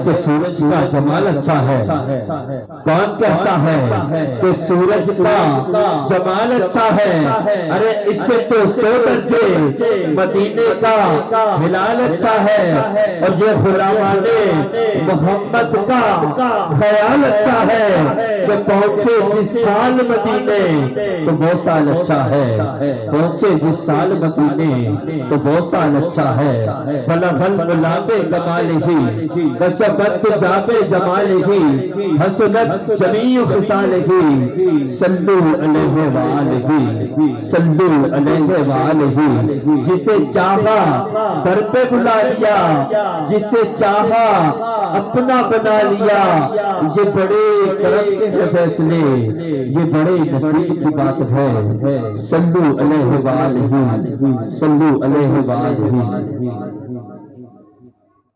کہ سورج کا جمال اچھا ہے؟ کون کہتا ہے کہ سورج کا جمال اچھا ہے؟ ارے اس سے تو 100 درجے مدینے کا ہلال اچھا ہے، اور یہ غلامان محمد کا خیال اچھا ہے کہ پہنچے جس سال مدینے تو وہ سال اچھا ہے، پہنچے جس سال مدینے تو وہ سال اچھا ہے۔ بلغ الغلام کمالہ وشبت جاب جمالہ حسنت جمیع خصالہ صلو علیہ وآلہ صلو علیہ وآلہ۔ جسے چاہا در پہ بلا لیا، جسے چاہا اپنا بنا لیا، یہ بڑے کرم کے فیصلے، یہ بڑے نصیب کی بات ہے۔ صلو علیہ وآلہ صلو علیہ وآلہ۔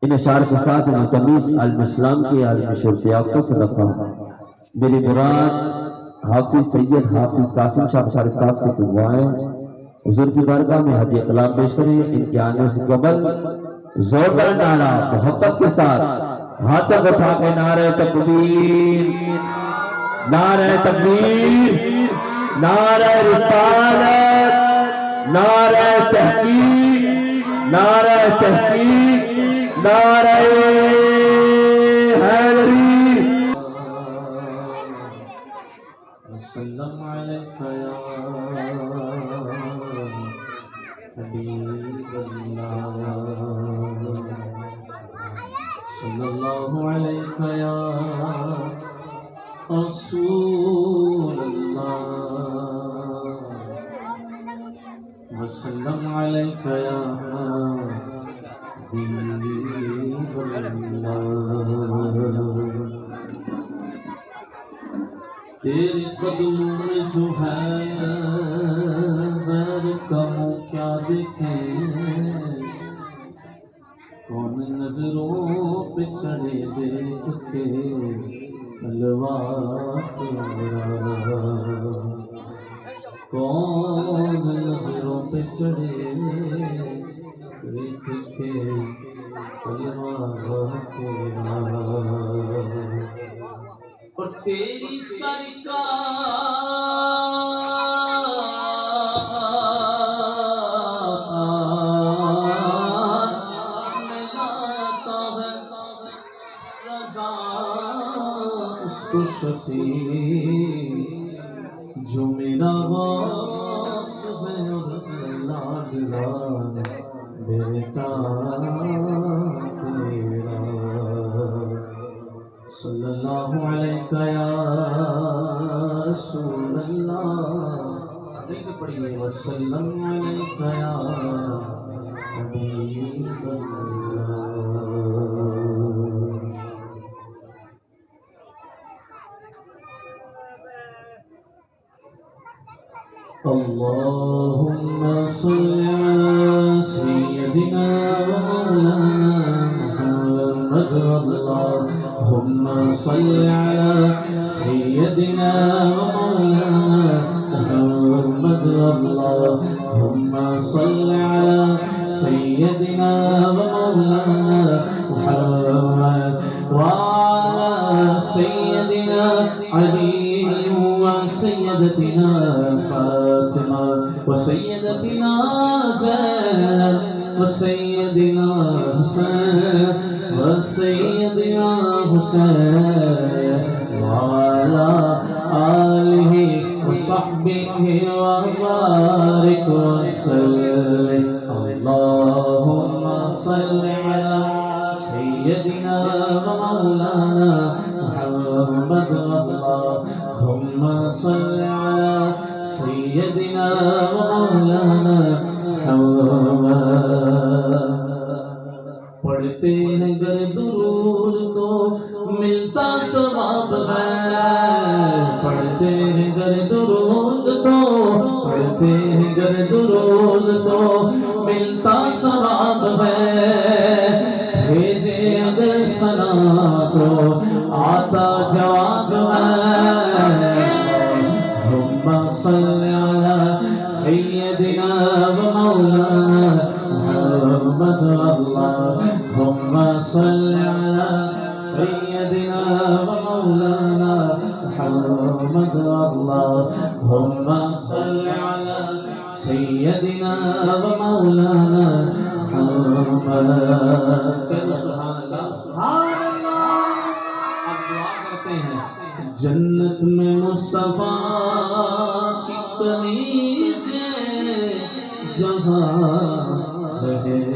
ان اشعار کے ساتھ ملتمس عالم اسلام کی عالم شرف یافتہ صدقہ میری مراد حافظ سید حافظ قاسم شاہ بشارت صاحب سے دعائیں حضور کی بارگاہ میں ہدیہ کلام پیش کریں۔ ان کے آنے سے قبل زور پر نعرہ محبت کے ساتھ ہاتھ تک اٹھا کے نعرہ تکبیر، نعرہ تکبیر، نعرہ رسالت، نعرہ تحقیق، نعرہ تحقیق، نعرہ حیدری۔ وسلم علیک یا حبیب اللہ، صلی اللہ علیک یا رسول اللہ، وسلم علیک یا تیرے قدموں میں جو ہے غیر کا منہ کیا دیکھیں، کون نظروں پہ چڑھے دیکھ کے حلوہ تیرا، کون نظروں پہ چڑھے دیکھ کے حلوہ تیرا، اور تیری سرکار میں لاتا ہے رضا اس کو شفیع جو میرا غوث ہے اور لاڈلا بیٹا تیرا، صلی اللہ علیہ یا رسول اللہ، دیکھ پڑھیے وسلم علیہ یا حبیب اللہ۔ اللہم صل علی سیدنا محمد، اللہم صل علی سیدنا محمد، اللہم صل علی سیدنا محمد وعلى سيدنا علي وسيدتنا فاطمة وسيدتنا زينب وسيدنا حسين وسيدنا حسين وعلى آله وصحبه وبارك وسلم۔ اللهم صل على سيدنا ومولانا محمد، اللهم صل على سيدنا ومولانا محمد۔ پڑھتے ہیں گر درود تو ملتا ثواب ہے، پڑھتے ہیں گر درود تو، پڑھتے ہیں گر درود تو ملتا ثواب ہے، بھیجے اگر سنا تو آتا جواب ہے۔ اللہم صل علی سیدنا و مولانا محمد، اللہم صل علی سيدنا ومولانا محمد اللهم صل على سيدنا ومولانا محمد سبحان اللہ سبحان اللہ اب دعا کرتے ہیں جنت میں مصطفیٰ کی کمی سے جہاں رہے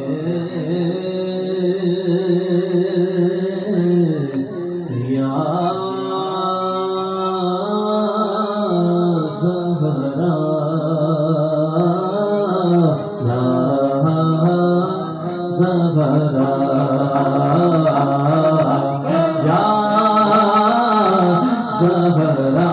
یا زہرا یا زہرا یا زہرا یا زہرا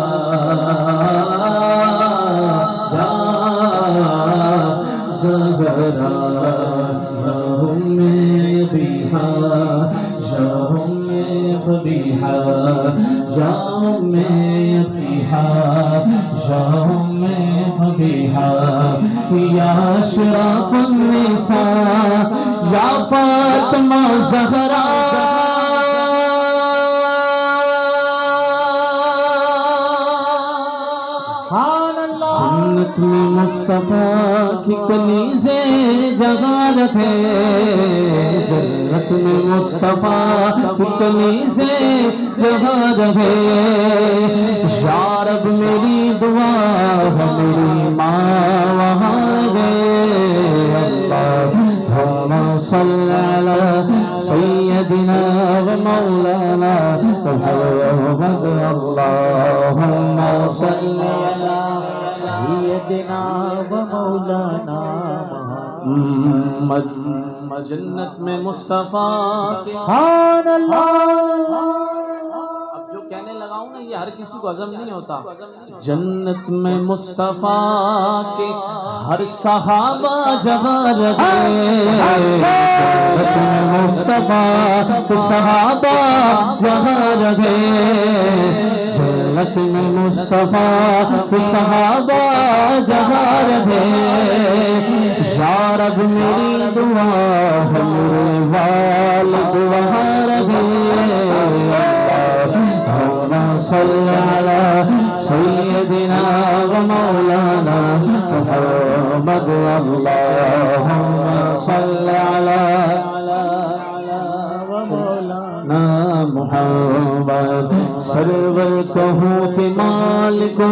یا اشرف النساء یا فاطمہ زہرا جنت میں مصطفیٰ کی کنیزیں جگہ رکھے جنت میں مصطفیٰ کی کنیزیں جگہ رکھے یا رب میری دعا ہے میری ماں وہاں گئے اللہم صلی علی سیدنا و مولانا محمد اللہم صلی علی سیدنا و مولانا محمد جنت میں مصطفیٰ سبحان اللہ اب جو کہنے لگا ہوں نا یہ ہر کسی کو ہضم نہیں ہوتا جنت میں مصطفیٰ کے ہر صحابہ جگہ رہے جنت میں مصطفیٰ کے صحابہ جگہ رہے جنت میں مصطفیٰ کے صحابہ جگہ رہے یا رب میری دعا ہے میرے والد وہاں رہے اللہم صلی علی سیدنا و مولانا محمد اللہم صلی علی محمد سرور کہوں کہ مالکو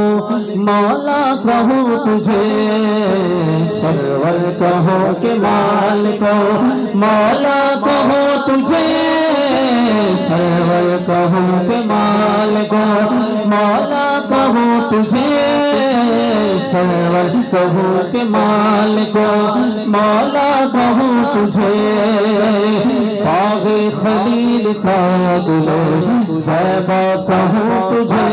مولا کہوں تجھے سرور کہوں کہ مالکو مولا کہوں تجھے سرور کہوں کہ مالکو مولا کہوں تجھے سرور کہوں کہ مالکو مولا کہوں تجھے باغ خلیل کا دل زیبا کہوں تجھے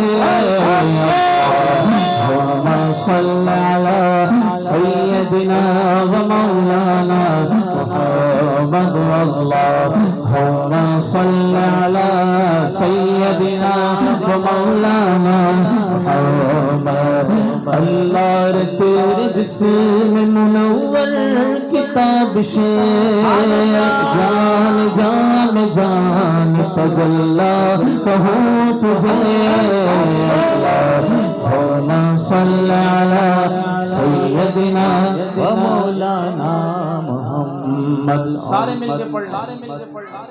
اللہم صلی علی سیدنا و مولانا محمد اللہم صلی علی سیدنا و مولانا محمد اللہ رے تیرے جسم منور کتاب سے جان جان جان تجلا کہوں تجھے اللہم صلی علی سیدنا و مولانا محمد سارے مل کے پڑھ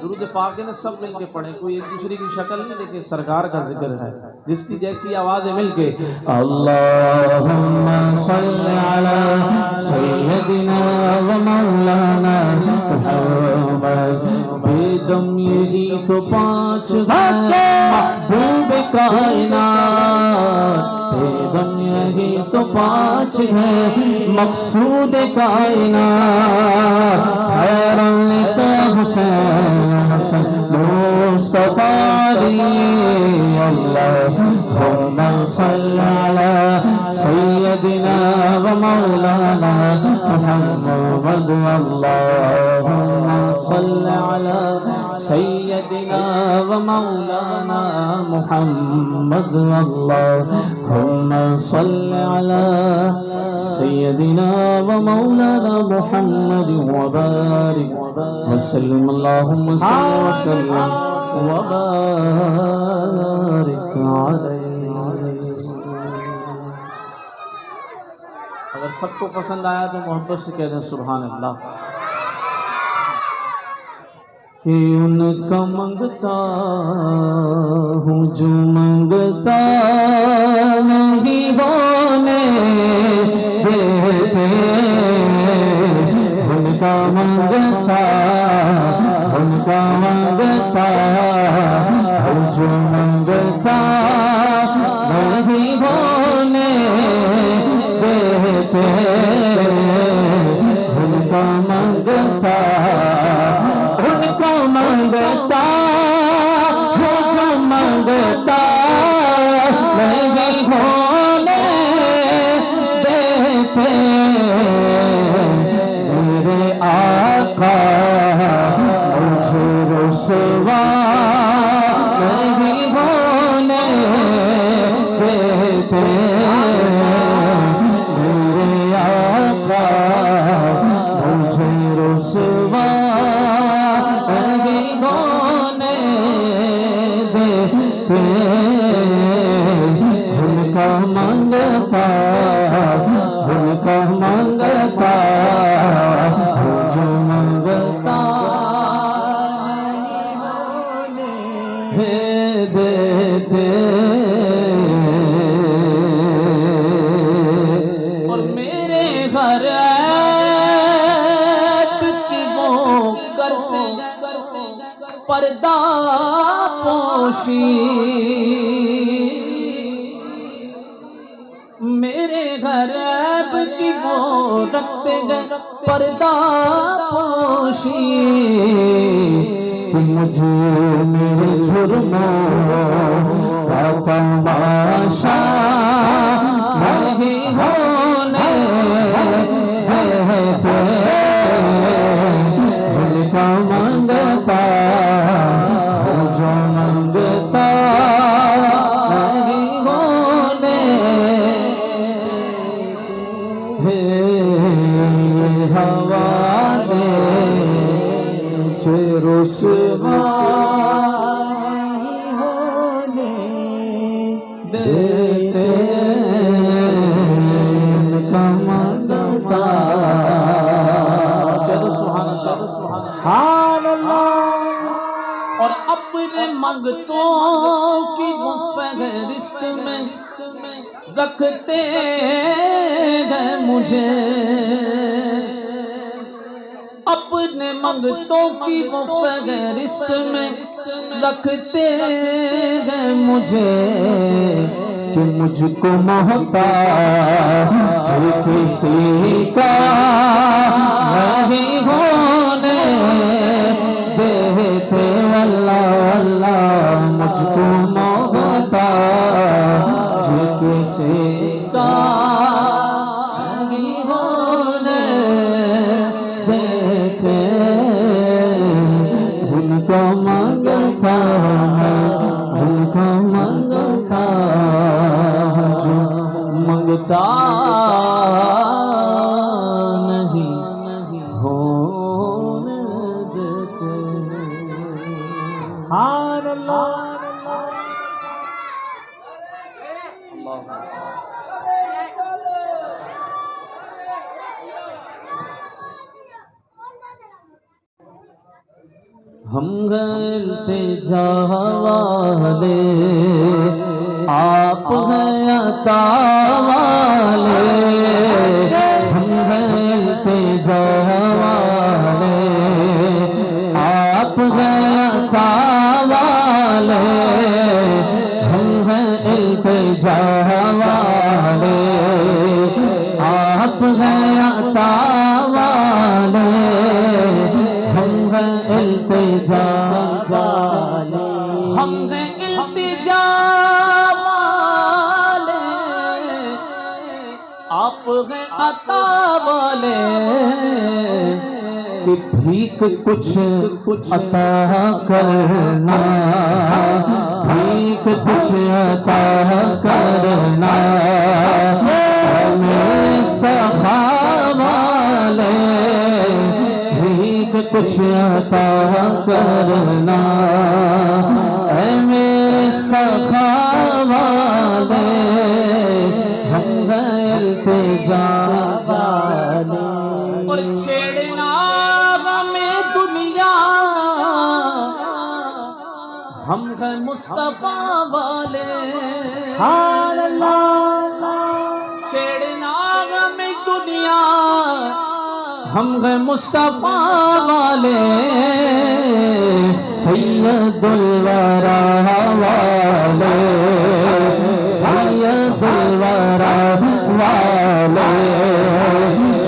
درود پاک نے سب مل کے پڑھیں کوئی ایک دوسرے کی شکل نہیں دیکھے سرکار کا ذکر ہے جس کی جیسی آوازیں مل کے اللہم صلی علی سیدنا و مولانا محمد بے دم یہی تو پانچ محبوب کائنات بے دم یہی تو پانچ ہے مقصود کائنات خیر النساء حسین حسن مصطفیٰ اللہم صلی علی سیدنا و مولانا محمد اللہم صلی علی سيدنا ومولانا محمد اللهم صل على سيدنا ومولانا محمد وبارك وسلم اللهم صل وسلم وبارك عليه. اگر سب کو پسند آیا تو محبت سے کہہ دیں سبحان اللہ. کہ ان کا منگتا ہوں جو منگتا نہیں ہونے دیتے. ان کا منگتا ہوں جو منگتا نہیں ہونے دیتے. ان کا منگتا منگتا ہوں جو منگتا نہیں ہونے دیتے. میرے آقا مجھے رسوا نہیں ہونے دیتے. میرے آقا مجھے رسوا ان کا منگتا جو منگتا دیتے. اور میرے گھر کی وہ کرتے پردہ پوشی. میرے گھر عیب کی وہ رکھتے گئے پردہ پوشی. کہ مجھے میرے جرموں کا تماشا نہیں ہونے دیتے. ان کا منگتا جو منگتا نہیں ہونے حوالے مجھے رسوا نہیں ہونے دیتے. ان کا منگتا کہہ دو سبحان اللہ سبحان اللہ. اور اپنے منگتوں کی وہ فہرست میں رکھتے ہیں مجھے. اپنے منگتوں کی وہ فہرست میں رکھتے ہیں مجھے. کہ مجھ کو محتاج کسی کا نہیں ہونے دیتے. واللہ واللہ مجھ کو محتاج کسی کا نہیں ہونے دیتے. ان کو منگتا جو منگتا نہیں ہونے دیتے. سبحان اللہ. ہم ہیں التجا والے آپ ہیں عطا والے. ہم ہیں التجا والے آپ ہیں عطا والے. ہم ہیں التجا والے آپ ہیں عطا والے. ہم ہیں التجا والے. ہم ہیں التجا والے آپ ہیں عطا والے. کہ بھیک کچھ عطا کرنا، بھیک کچھ عطا کرنا، میں سخا والے بھیک کچھ عطا کرنا، اے میرے سخا والے ہم التجا والے۔ اور چھیڑنا ہمیں دنیا ہم ہیں مصطفیٰ والے، سبحان اللہ۔ چھیڑنا ہمیں دنیا ہم ہیں مصطفیٰ والے، سید الورا والے، سید الورا والے،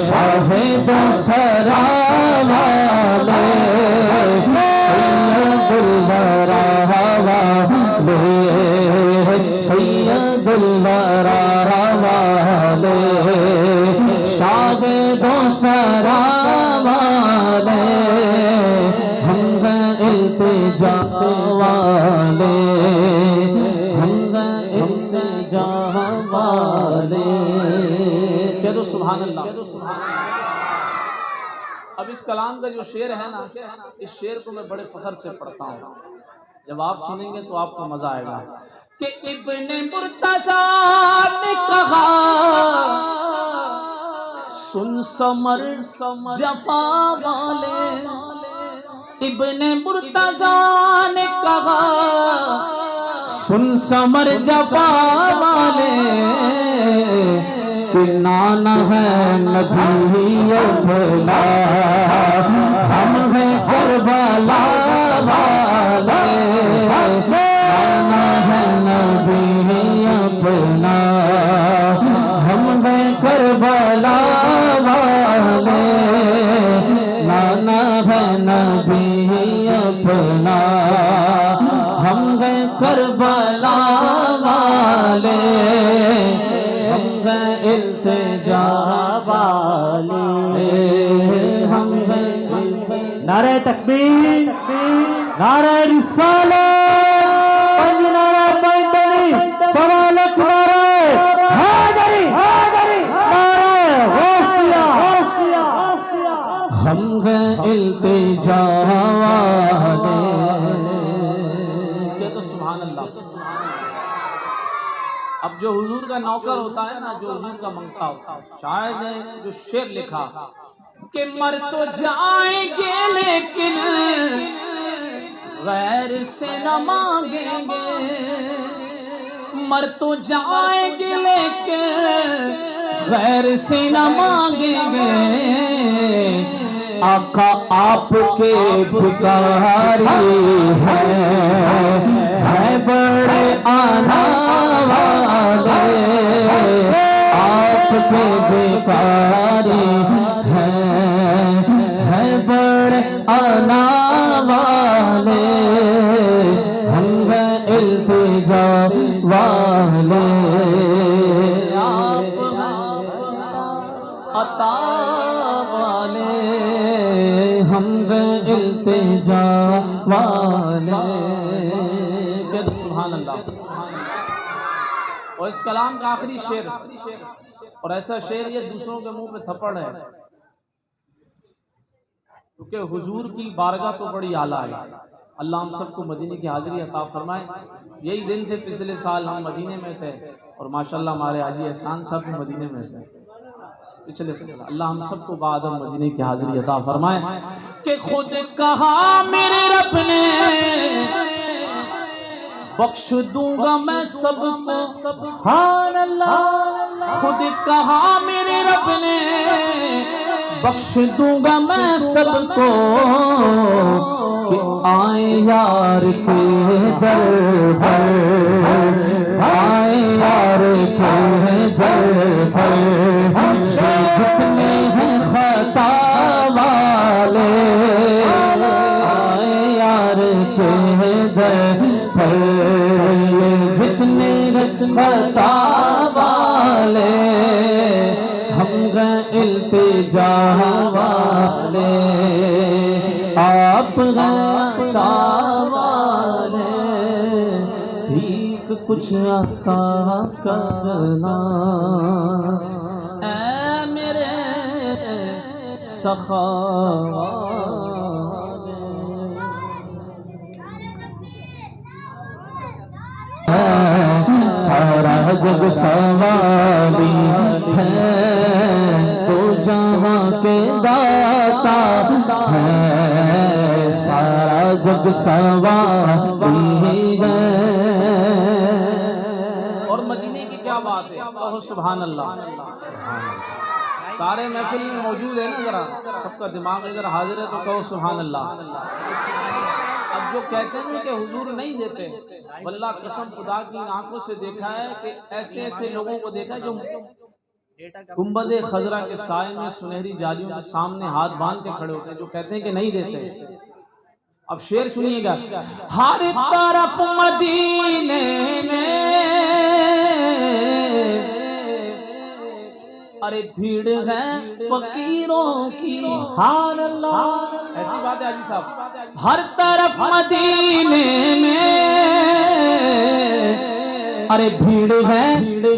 شاہد سرا والے، سید الورا والے، سید الورا والے، شاہد سرا والے، ہم التجا والے، ہم التجا والے۔ کہہ دو سبحان اللہ۔ اب اس کلام کا جو شعر ہے نا، اس شعر کو میں بڑے فخر سے پڑھتا ہوں، جب آپ سنیں گے تو آپ کو مزہ آئے گا کہ ابن مرتضیٰ نے کہا سن سمر جفا والے، ابن مرتضیٰ نے کہا سن سمر جفا والے، کہ نانا ہے نبی اپنا ہم ہیں کربلا والے، نانا ہے نبی اپنا ہم ہیں کربلا والے، نانا ہے نبی اپنا ہم ہیں کربلا والے، ہم ہیں التجا والے، ہم ہیں نعرہ تکبیر، نعرہ رسالت، پنج نعرہ پینتلی، سوا لکھ نعرہ حیدری، نعرہ غوثیہ، ہم ہیں التجا والے۔ کہہ دو سبحان اللہ۔ اب جو حضور کا نوکر ہوتا ہے نا، جو حضور کا منگتا ہوتا ہے، شاعر نے جو شعر لکھا کہ مر تو جائیں گے لیکن غیر سے نہ مانگیں گے، مر تو جائیں گے لیکن غیر سے نہ مانگیں گے، آقا آپ کے بھکاری ہے بڑے آنا والے، آپ کے بھکاری ہے بڑے آنا والے، ہم ہیں التجا والے، آپ عطا والے، ہم ہیں التجا والے۔ کہہ دو سبحان اللہ۔ اور اس کلام کا آخری شعر، اور ایسا شعر یہ دوسروں کے منہ پہ تھپڑ ہے، کیونکہ حضور کی بارگاہ تو بڑی اعلیٰ ہے۔ اللہ ہم سب کو مدینے کی حاضری عطا فرمائے۔ یہی دن تھے پچھلے سال ہم مدینے میں تھے، اور ماشاءاللہ ہمارے حاجی احسان صاحب بھی مدینے میں تھے پچھلے سال۔ اللہ ہم سب کو بعد مدینے کی حاضری عطا فرمائے کہ خود کہا میرے رب نے بخش دوں گا میں سب کو، سبحان اللہ۔ خود کہا میرے رب نے بخش دوں گا میں سب کو، کہ آئیں یار کے در پر، آئیں یار کے در پر، جتنے ہیں خطا والے، آئیں یار کے در پر، جتنے خطا والے، ہم ہیں التجا والے۔ بھیک کچھ عطا کرنا، اے میرے سخا سارا جگ سوالی ہے، تو جہاں کے داتا ہے، سارا جگ سوالی ہے۔ اور مدینے کی کیا بات ہے، کہو سبحان اللہ۔ سارے محفل میں موجود ہے نا، ذرا سب کا دماغ ادھر حاضر ہے تو کہو سبحان اللہ۔ اب جو کہتے ہیں کہ حضور نہیں دیتے، واللہ قسم خدا کی آنکھوں سے دیکھا ہے کہ ایسے ایسے لوگوں کو دیکھا جو گنبد خضرا کے سائے میں سنہری جالیوں کے سامنے ہاتھ باندھ کے کھڑے ہوتے ہیں، جو کہتے ہیں کہ نہیں دیتے۔ اب شعر سنیے گا، ہر طرف مدینے میں ارے بھیڑ ہے فقیروں کی، سبحان اللہ، ایسی بات ہے حاجی صاحب، ہر طرف مدینے میں ارے بھیڑ ہے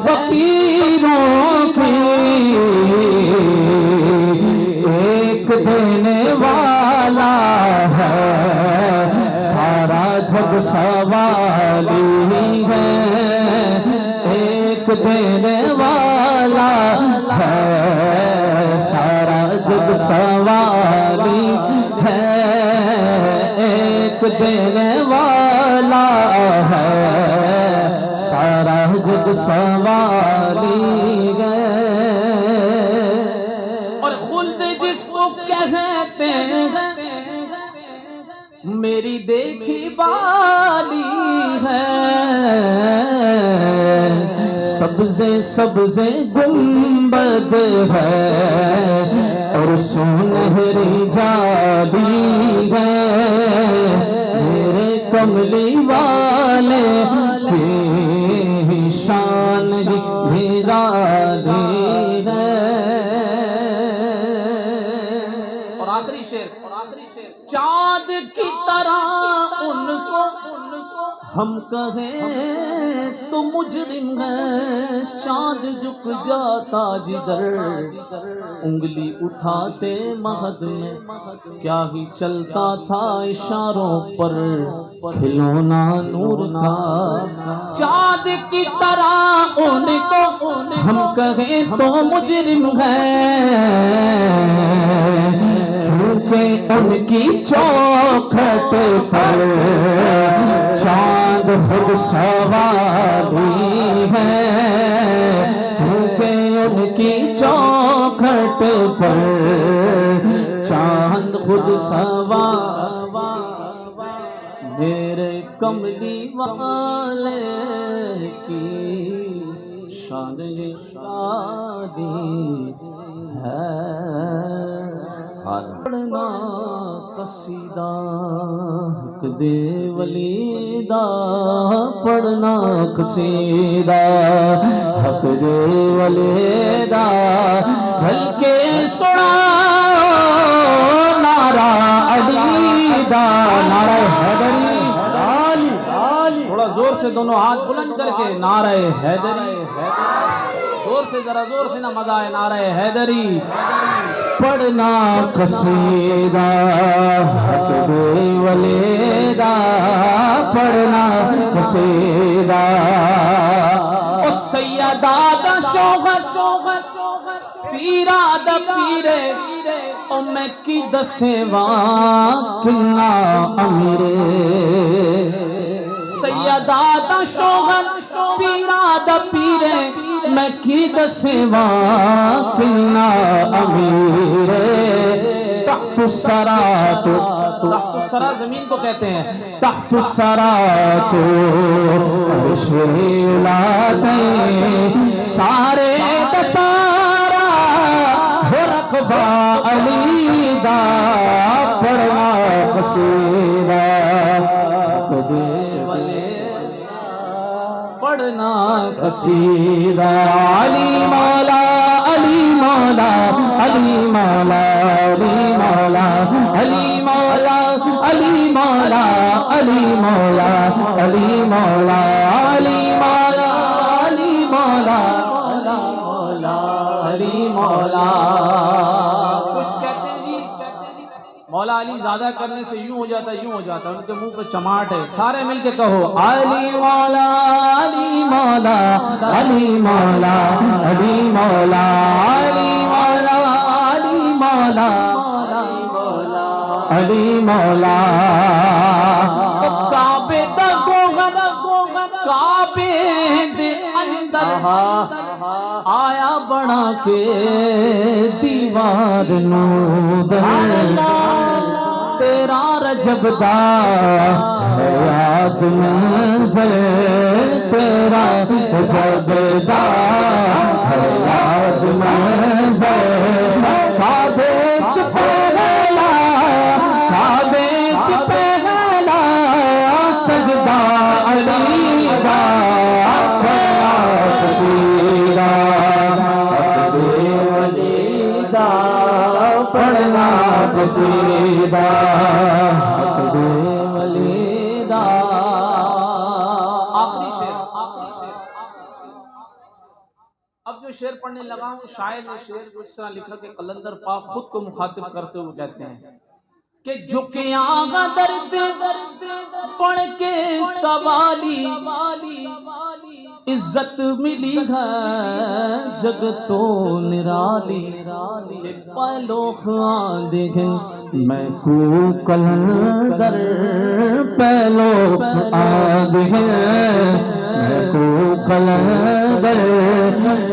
فقیروں کی، ایک دینے والا ہے، سارا جگ سوالی ہے، ایک دینے والا ہے، سارا جگ سوالی ہے، ایک دینے والا ہے، سارا جگ سوالی ہے۔ اور خلد جس کو کہتے ہیں میری دیکھی بالی ہے، سبزے سبزے گنبد ہے، اور سنہری جالی ہے، میرے کملی والے کی شان نرالی ہے۔ اور آخری شعر، چاند کی طرح ان کو ہم کہیں تو مجرم ہے، چاند جھک جاتا جدھر انگلی اٹھاتے مہد میں، کیا ہی چلتا تھا اشاروں پر کھلونا نور کا، چاند کی طرح ان کو ہم کہیں تو مجرم ہے، کیونکہ ان کی چوکھٹ پر چاند خود سوالی ہے، کیونکہ ان کی چوکھٹ پر چاند خود سوالی، میرے کملی والے کی شان شادی ہے۔ پڑھنا قصیدہ حق دے ولیدہ، پڑھنا قصیدہ حق دے ولیدہ، بلکہ سنا نعرہ علی دا، نعرہ حیدری، تھوڑا زور سے دونوں ہاتھ بلند کر کے نعرہ حیدری، زور سے، ذرا زور سے نہ مزہ آئے، نعرہ حیدری۔ پڑھنا قصیدہ حق دے ولیدہ، پڑھنا قصیدہ، او سیدہ دا شوہر پیرا دا پیرے، او میں کی دسواں کنا امیرے، سیدہ دا شوہر پیرا دا پیرے، میں کی دسواں کنا امیرے، تحت السرا، تحت السرا زمین کو کہتے ہیں، تحت السرا تو عرش لاتے، سارے دسارا ہو رقبہ علی دا، پڑھنا قصیدہ حق دے ولیدہ، پڑھنا قصیدہ، علی مولا علی مولا علی مولا علی مولا علی مولا علی مولا علی مولا علی مولا علی زیادہ کرنے سے یوں ہو جاتا ہے، یوں ہو جاتا ہے، ان کے منہ پہ چماٹ ہے. سارے مل کے کہو علی مولا علی مولا علی مولا علی مولا علی مولا علی مولا علی مولا. کعبے دا کعبے دے اندر آیا بنا کے دیوار نو تیرا رجب دا یاد منظر تیرا رجب دا یاد منظر کعبے چ پہلا کعبے چ پہلا سجدہ علی دا قصیدہ عقد ولی دا پڑھنا قصیدہ عقد ولی دا. آخری شعر. اب جو شعر پڑھنے لگا ہوں شاعر نے شعر کو اس طرح لکھا کہ قلندر پاک خود کو مخاطب کرتے ہوئے کہتے ہیں کہ جھکے آگا درد پڑھ کے سوالی عزت ملی ہے جگ تو نرالی پہلو خان دیکھن میں کو کلندر پہلو آدھگن میں کو کلندر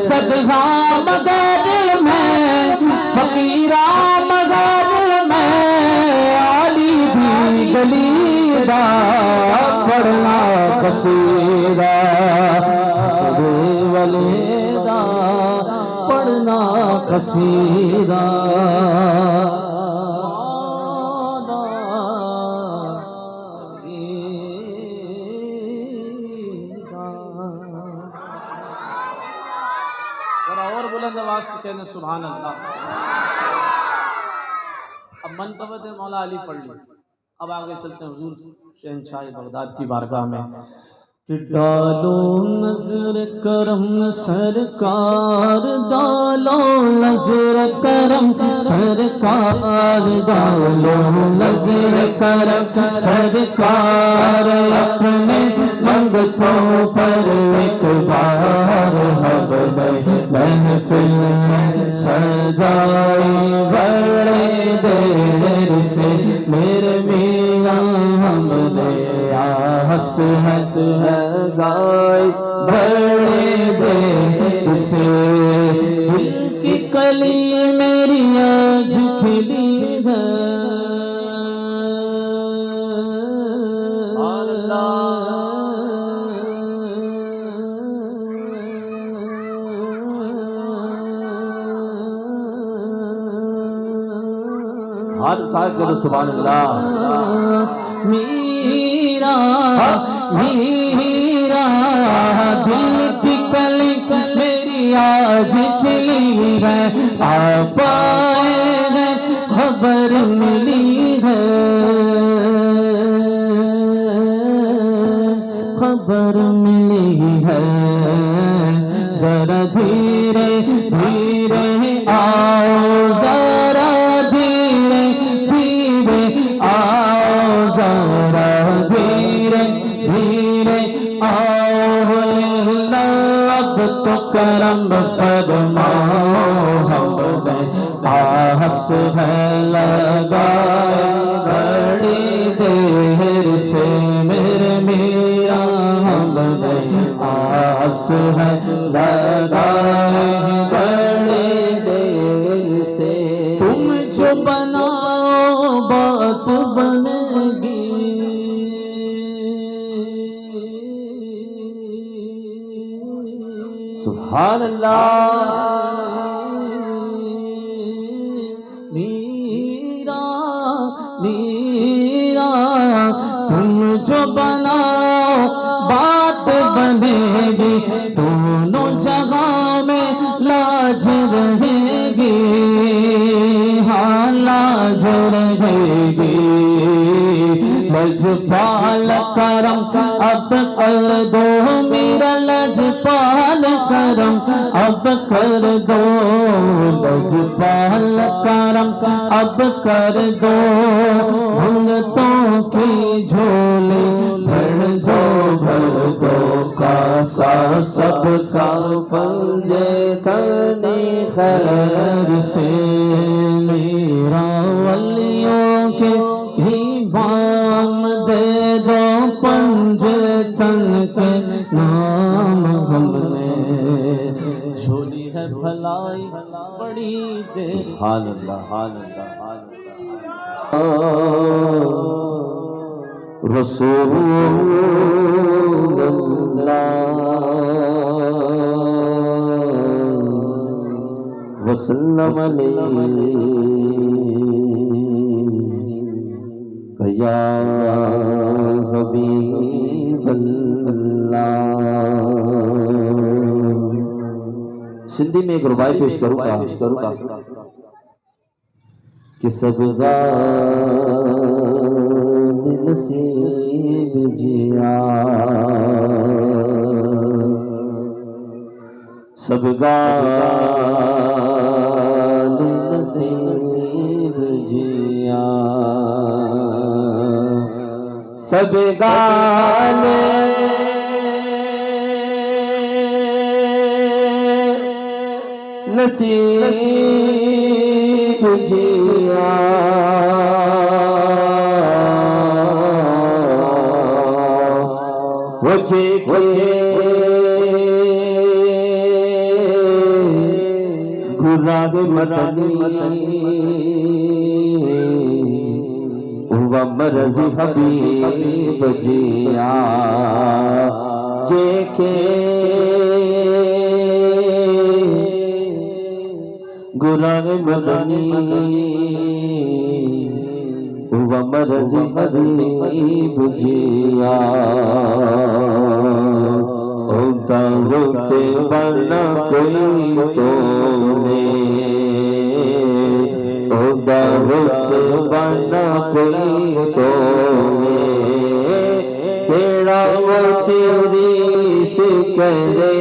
صدقہ مگر میں فقیرہ مگر میں علی بھی گلی دا پڑھنا قصیدہ عقد ولی دا پڑھنا قصیدہ. اور بلند آواز سے کہنے سبحان اللہ. اب منقبت مولا علی پڑھ لی. اب آگے چلتے ہیں حضور شہنشاہ بغداد کی بارگاہ میں. کہ ڈالو نظر کرم سرکار ڈالو نظر کرم سرکار ڈالو نظر کرم سرکار اپنے منگتوں پر ایک بار حب محفل سجائی بڑے دیر سے میرے میاں ہم نے ہنس ہنس گائے بڑے دیر سے دل کی کلی میری آج کھلی ہے ہاتھ اٹھا کرو سبحان اللہ. میرا میرا دل کی کلی میری آج کھلی ہے آپ آئے ہیں خبر ملی ہے خبر ملی ہے ذرا دھیرے دھیرے آؤ ذرا دھیرے دھیرے آؤ ذرا دھیرے دھیرے آؤ اب تو کرم فرماؤ ہم نے آس ہے لگائے بڑی دیر سے میرے میرا ہم نے آس ہے لگائے بڑی دیر سے تم جو بناؤ بات بنے گی سبحان اللہ. میرا میرا تم جو بناؤ بات بنے گی دونوں جگہ میں لاج رہے گی ہاں لاج رہے گی لجپال کرم اب کر دو میرا لجپال کرم اب کر دو لجپال کرم اب کر دو بھگتوں کی جھولی بھر دو کاسا سب کا فنجے تنی خیر سے میرا ولیوں کے ہی بام دے دو پنجے تن کے نام ہم نے جھولی ہے بھلائی بڑی دیر سبحان اللہ رسول اللہ وسلم علیہ یا حبیب اللہ. سندھی میں ایک ربائی پیش کروں گا کہ سب نصیب جیا سب نصیب جیا سب نصیب جیا گناہ مدنی مرض حبیب جیا جے کے گناہ مدنی مرض حبیب جیا روتے بنا کوئی تو روتے بنا کوئی تو کیڑا وہ تیری سے کہے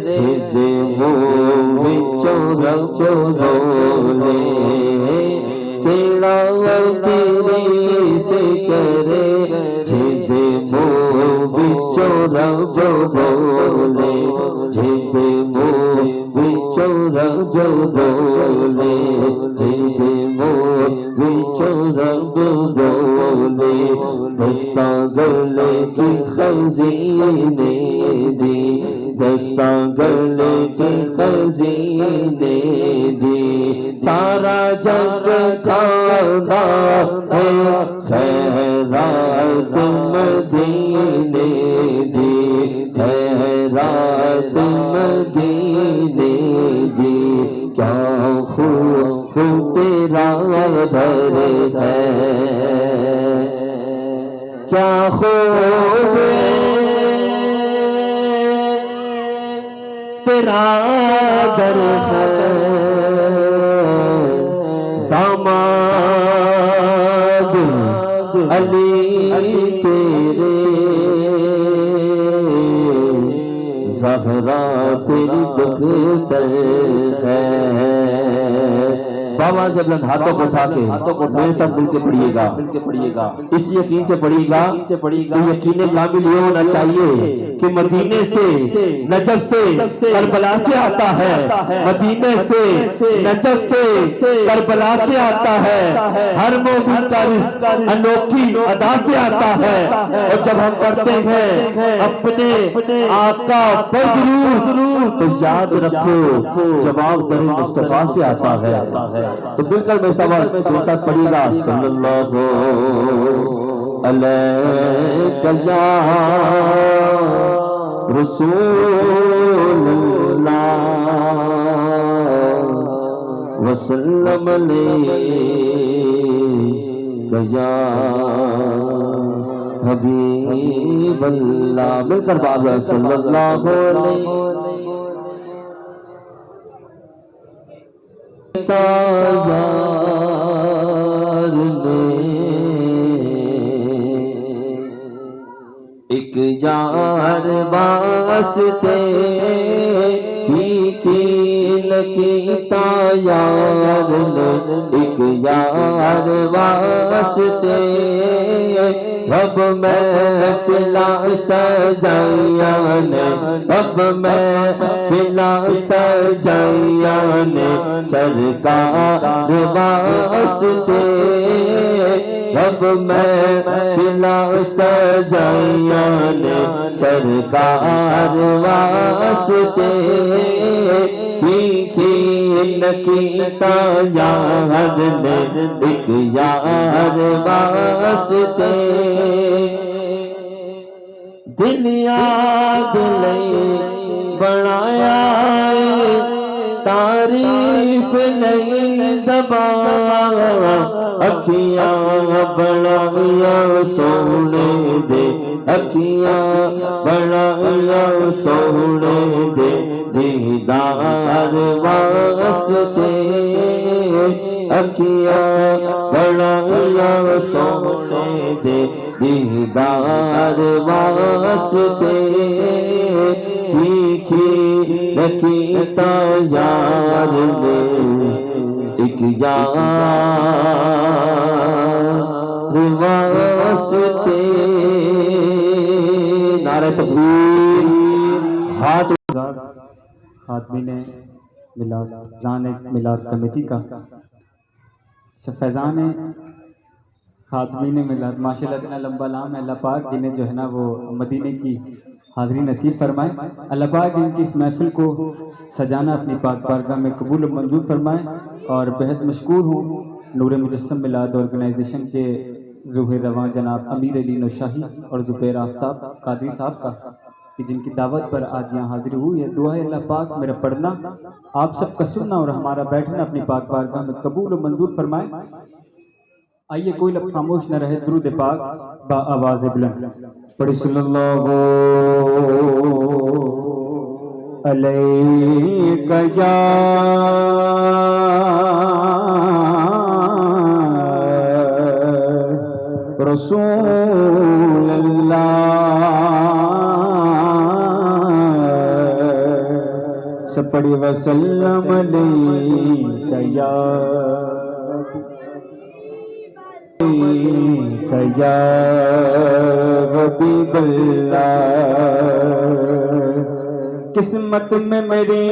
جد منہ وچوں رچو بولے کیڑا وہ تیری سے کہے جد منہ وچوں رچو بولے جد منہ وچوں رچو بولے جد دساں گلے کی خزینے دی دساں گلے کی خزینے دی سارا جگ کھانا ہے خیرات مدینے دی خیرات مدینے دی کیا خوب تیرا در ہے کیا خوب تیرا در ہے داماد علی تیرے زہرا تیری دختر ہے. بابا سے بلند ہاتھوں کو اٹھا کے میرے ساتھ مل کے پڑھیے گا اس یقین سے پڑھیے گا کہ یقین کامل یہ ہونا چاہیے کہ مدینے سے نجف سے کربلا سے آتا ہے مدینے سے نجف سے کربلا سے آتا ہے ہر مومن کا رزق انوکھی ادا سے آتا ہے. اور جب ہم پڑھتے ہیں اپنے آقا پر درود تو یاد رکھو جواب در مصطفیٰ سے آتا ہے. تو مل کر میرے ساتھ پڑھیے گا صلی اللہ علیہ یا رسول اللہ وسلم علیہ یا حبیب اللہ. مل کر بابا صلی اللہ علیہ یار نے ایک یار واسطے ہی کیتا یار نے ایک یار واسطے رب محفلاں سجائیاں نے رب محفلاں سجائیاں نے سرکار واسطے رب محفلاں سجائیاں نے سرکار واسطے کیتا یار نے ایک یار واسطے دنیا دلیں بنایا تعریف نہیں زبان اکھیاں بنایا سونے دے اکھیاں بنایا سونے دے دیدار واسطے اکھیاں بنایا سونے دے دیدار واسطے کیتا یار نے ایک یار واسطے نعرہ تکبیر ہاتھ خاتمین میلاد فیضان میلاد کمیٹی کا فیضان خاتمین میلاد ماشاءاللہ اتنا لمبا نام ہے اللہ پاک جنہیں جو ہے نا وہ مدینے کی حاضری نصیب فرمائے اللہ پاک ان کی اس محفل کو سجانا اپنی پاک بارگاہ میں قبول و منظور فرمائے اور بہت مشکور ہوں نور مجسم میلاد آرگنائزیشن کے روح رواں جناب امیر علی نوشاہی اور زبیر آفتاب قادری صاحب کا کہ جن کی دعوت پر آج یہاں حاضری ہوئی ہے دعا ہے اللہ پاک میرا پڑھنا آپ سب کا سننا اور ہمارا بیٹھنا اپنی پاک بارگاہ میں قبول و منظور فرمائے آئیے کوئی لب خاموش نہ رہے درود پاک با آواز بلند پڑھی صلی اللہ علیہ یا رسول اللہ سب پڑھی وسلم علیہ یا حبیب اللہ قسمت میں میری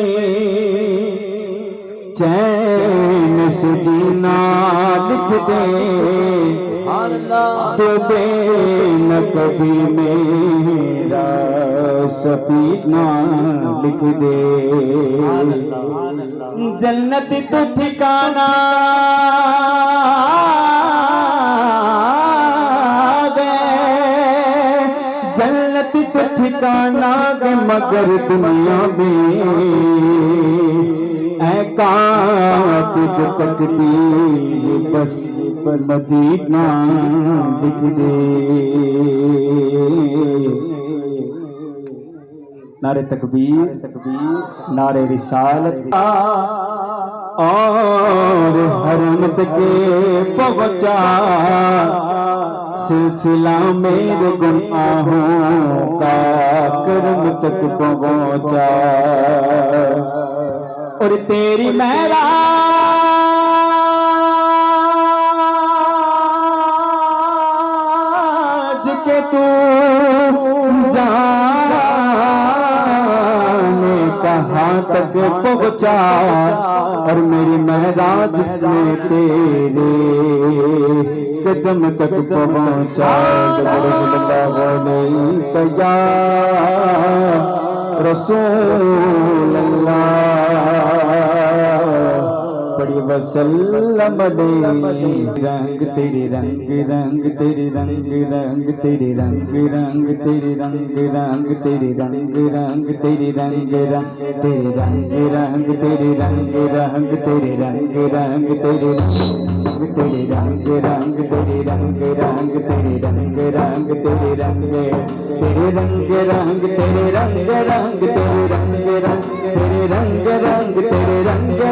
چین سے جینا لکھ دے ڈوبے نہ کبھی میرا سفینہ لکھ دے جنت تو ٹھکانا جنت تو ٹھکانا گے مگر دنیا میں اے کاتب تقدیر بس مدینہ لکھ دے نعرہ تکبیر نعرہ رسالت اور حرمت کے پہنچا سلسلہ میرے گناہوں کا کرم تک پہنچا اور تیری معراج کے تو کہاں تک پہنچا اور میری معراج میں تیرے قدم تک پہنچا رسول اللہ علیہ یا رسول اللہ پڑھی وسلم علیہ رنگ تیرے رنگ رنگ تیرے رنگ رنگ تیرے رنگ رنگ تیرے رنگ رنگ تیرے رنگ رنگ تیرے رنگ رنگ تیرے رنگ رنگ تیرے رنگ رنگ تیرے رنگ رنگ تیرے تیرے رنگ رنگ تیرے رنگ رنگ تیرے رنگ رنگ تیرے رنگ تیرے رنگ رنگ تیرے رنگ رنگ تیرے رنگ رنگ تیرے رنگ رنگ تیرے رنگ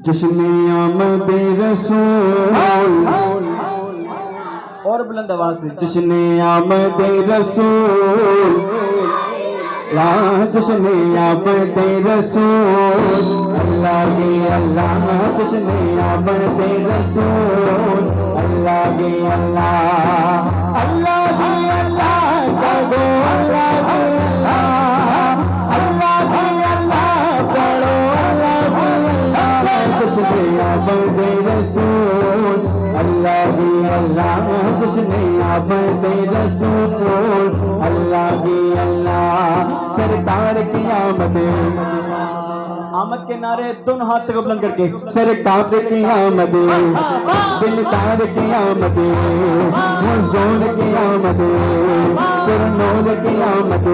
جشن آمد رسول اور بلند آواز سے جشن آمد رسول جشن آمد رسول اللہ کے اللہ جشن آمد رسول اللہ کے اللہ اللہ کے اللہ جگو اللہ کے اللہ اللہ کے اللہ کرو اللہ کے اللہ جشن آمد رسول اللہ کی اللہ جشن آمد رسول اللہ کی اللہ سرکار کی آمد آمد کے نعرے دونوں ہاتھ تک بلند کر کے سرکار کی آمد دلدار کی آمد حضور کی آمد پرنور کی آمد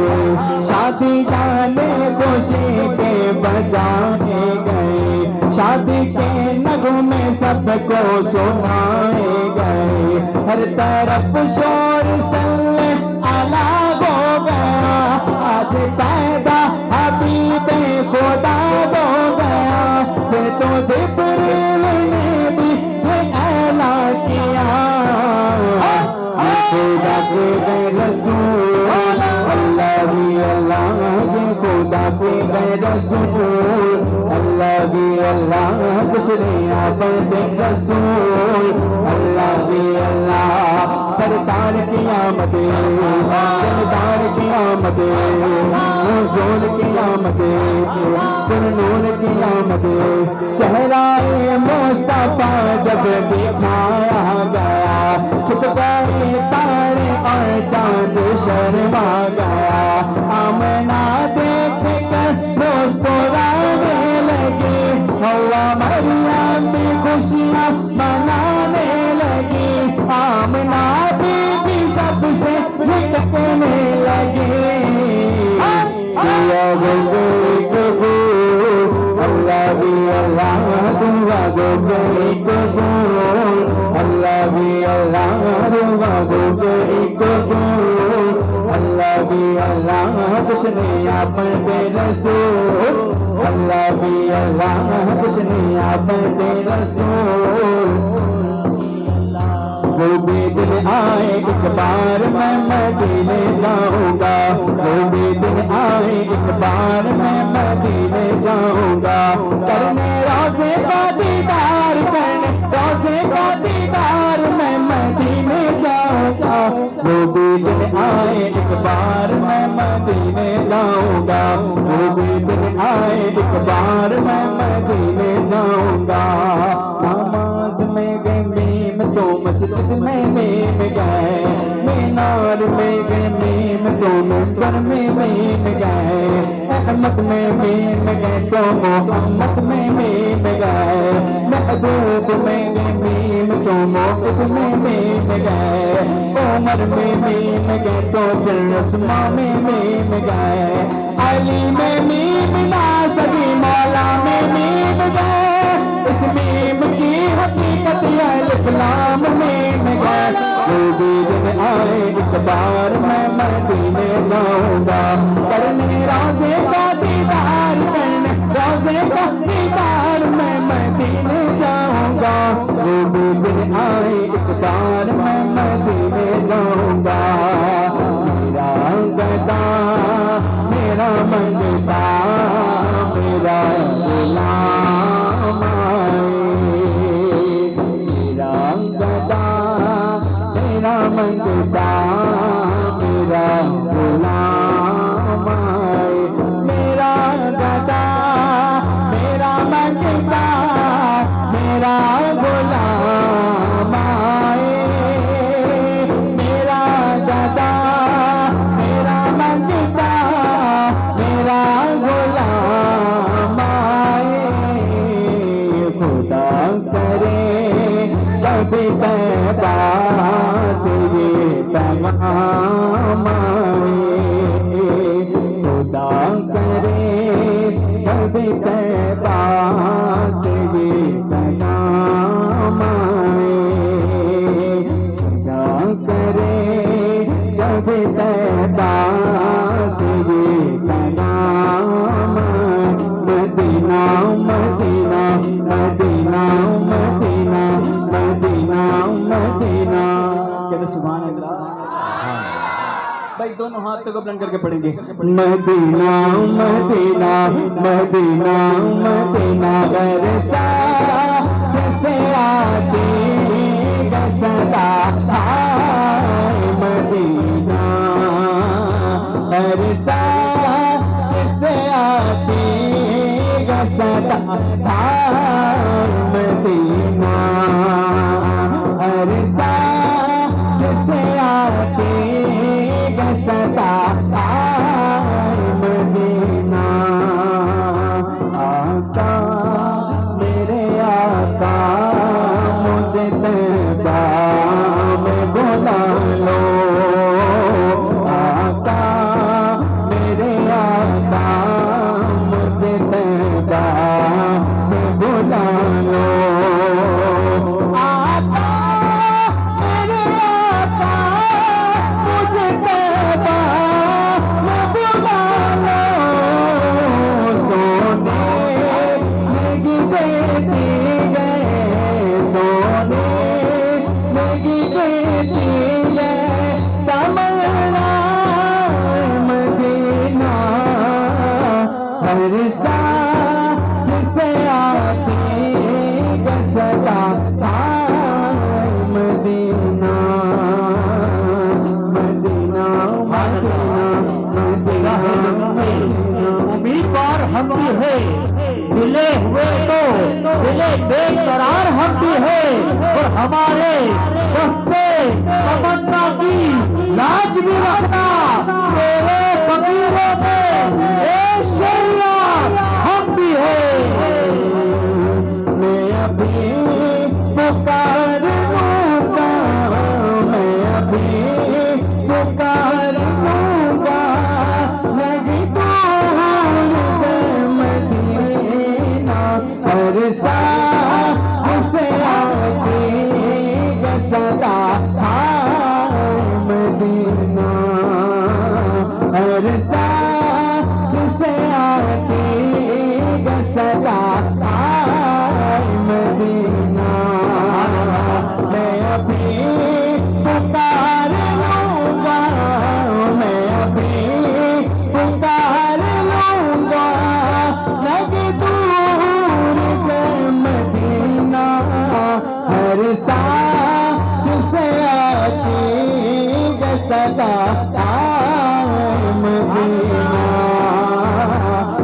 شادی جانے خوشی کے بجانے گئے شادی کے نغمے سب کو سنائے گئے ہر طرف شور صلی اللہ ہو گیا آج پیدا حبیب خدا ہو گیا پھر تو جبریل نے بھی یہ اعلان کیا خدا کے رسول اللہ بھی اللہ یہ خدا کے رسول اللہ بھی اللہ جشن آمد رسول اللہ بھی اللہ سرکار کی آمد دلدار کی آمد حضور کی آمد پرنور کی آمد چہرہ مصطفیٰ جب دکھایا گیا چھپ گئے تارے اور چاند شرما گیا آمنہ دیکھ کر مسکرانے لگی حوا مریم بھی خوشیاں منانے لگی آمنہ بھی سب سے لکھنے لگی دعا گو گئی قبول اللہ بھی اللہ دعا گو گئی قبول اللہ بھی اللہ دعا گو گئی قبول اللہ بھی اللہ جشن آمد رسول اللہ بھی اللہ جشن آمد رسول وہ بھی دن آئے ایک بار میں مدینے جاؤں گا وہ بھی دن آئے ایک بار میں مدینے جاؤں گا کرنے روزے کا دیدار کرنے روزے کا دیدار میں مدینے جاؤں گا وہ بھی دن آئے ایک بار میں مدینے جاؤں گا وہ بھی دن آئے ایک بار میں مدینے جاؤں گا نماز میں گئے میم تو مسجد میں میم گئے مینار میں گئے میم تو ممبر میں میم گئے احمد میں میم گئے تو محمد میں میم گئے محبوب میں گئے میم تو موقف میں میم گئے عمر میں میم گئے تو پھر رسما میں میم گئے علی میں میم ناصری مولا میں میم گئے اس میم کی حقیقت الف لام میم گئے وہ بھی دن آئے ایک بار میں مدینے جاؤں گا کرنے روزے کا دیدار کرنے روزے کا دیدار میں مدینے جاؤں گا وہ بھی دن آئے ایک بار میں مدینے جاؤں گا میرا گدا میرا منگتا میرا غلام میرا گدا میرا منگتا میرا غلام میرا گدا میرا منگتا میرا غلام میرا گدا میرا منگتا میرا غلام خدا کرے کبھی طیبہ سے یہ پیغام آئے خدا کرے کبھی طیبہ سے یہ پیغام آئے خدا کرے کبھی طیبہ سے یہ پیغام آئے مدینہ مدینہ مدینہ بھائی دونوں ہاتھوں کو بلند کر کے پڑھیں گے مدینہ مدینہ مدینہ مدینہ غیر ساز سے آتی گا صدا ہائے مدینہ غیر ساز سے آتی گا صدا ہائے مدینہ غیر ساز سے آتی صدا آئے مدینہ آقا میرے آقا مجھے طیبہ میں بلا لو آقا میرے آقا مجھے طیبہ میں بلا لو ہم بھی ہے ملے ہوئے تو ملے بے قرار ہم بھی ہے اور ہمارے رستے تمنا کی لاج بھی رکھنا تیرے فقیروں میں اے شریعت ہم بھی ہے میں ابھی پکار لوں گا میں ابھی پکار لوں گا لگی ہر ساز سے آتی گا صدا ہائے مدینہ ہر ساز سے آتی گا صدا ہائے مدینہ میں ابھی پکار لوں گا میں ابھی پکار لوں گا لگے ہر ساز سے آتی گا صدا آئے مدینہ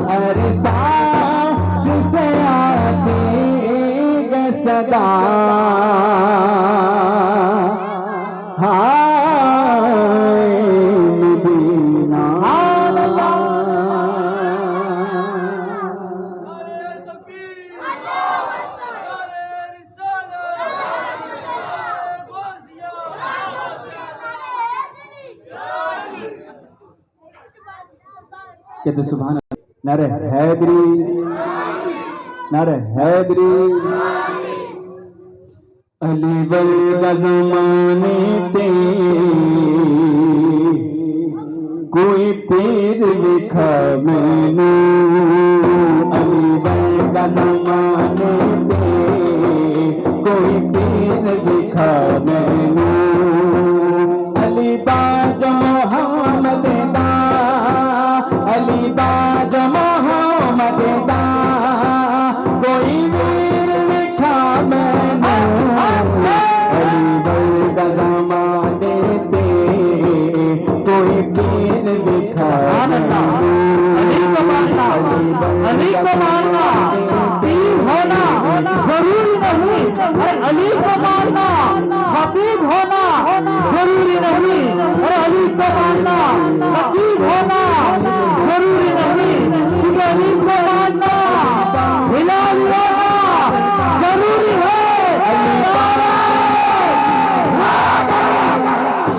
ہر ساز سے آتی گا صدا آئے مدینہ کہتے سبحان اللہ نعرہ حیدری نعرہ حیدری علی ورگا زمانے تے کوئی پیر لکھا مینو علی ورگا زمانے تے کوئی پیر لکھا مینو علی باج محمد دا علی باج محمد دا کوئی ویر لکھا مینو علی ورگا زمانے تے کوئی پیر لکھا مینو علی کو ماننا پیر ہونا ضروری نہیں علی کو ماننا حبیب ہونا ضروری نہیں اور علی کو ماننا حبیب ہونا ضروری نہیں کیونکہ علی کو ماننا ہلال ہونا ضروری ہے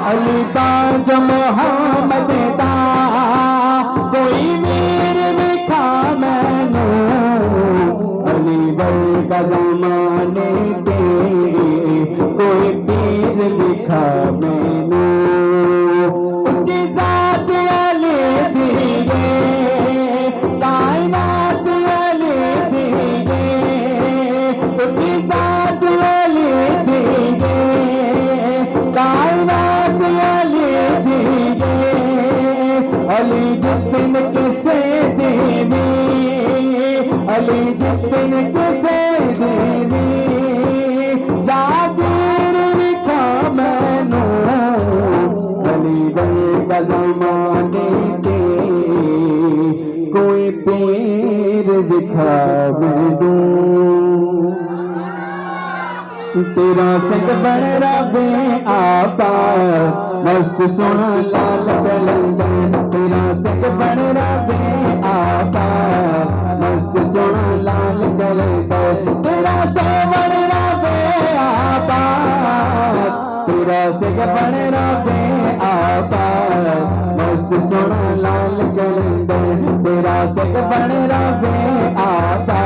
علی باج محمد دا کوئی ویر لکھا مینو علی ورگا زمانے تے کوئی پیر لکھا مینو اچھی ذات علی دیے کائنات علی دیے اچھی ذات علی دیے کائنات علی دیے علی جتن کسے دیوی علی جتن کسے دیوی جاگیر لکھا میں نو علی ورگا زمانے کے کوئی پیر دکھا میں دوں تیرا سنگ بن ربے آبا مست سونا لال کلندر تیرا سنگ بن ربے آبا مست سونا لال کلندر تیرا سنگ بن ربے آبا تیرا سنگ بن ربے آبا مست سونا لال کلندر تیرا سنگ بن ربے آبا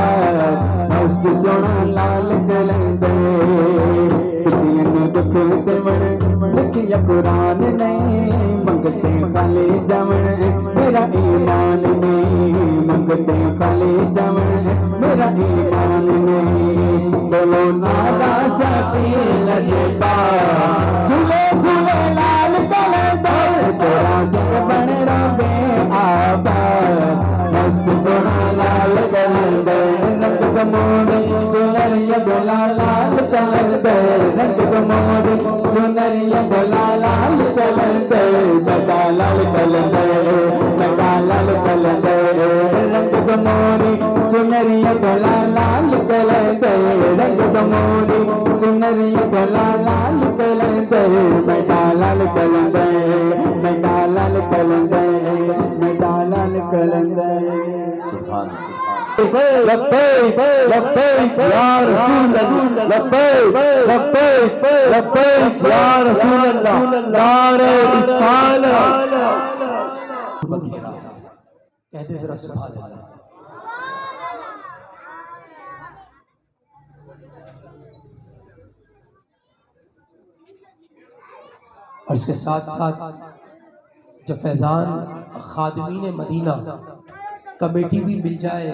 مست سونا لال کلندر دکھ دیوڑ لکھیا قرآن نہیں منگتے خالی جمن میرا ایمان نہیں منگتے خالی جمن میرا ایمان نہیں بولو نارا سکی لجبا جھولے جھولے لال کلندر تیرا سنگ بن ربے آبا مست سونا لال کلندر رنگ گموڑی چنریا ڈولا لال کلندر رنگ گموڑی چنریا ڈولا لال کلندر بڑا لال کلندر بڑا لال کلندر رنگ گموڑی چنریا ڈولا لال کلندر رنگ گموڑی چنریا ڈولا لال کلندر بڑا لال کلندر بڑا لال کلندر بڑا لال کلندر سبحان لبیک لبیک یا رسول اللہ لبیک لبیک لبیک یا رسول اللہ نعرہ رسالت کہتے ذرا سبحان اللہ. اور اس کے ساتھ ساتھ جب فیضان خادمین مدینہ کمیٹی بھی مل جائے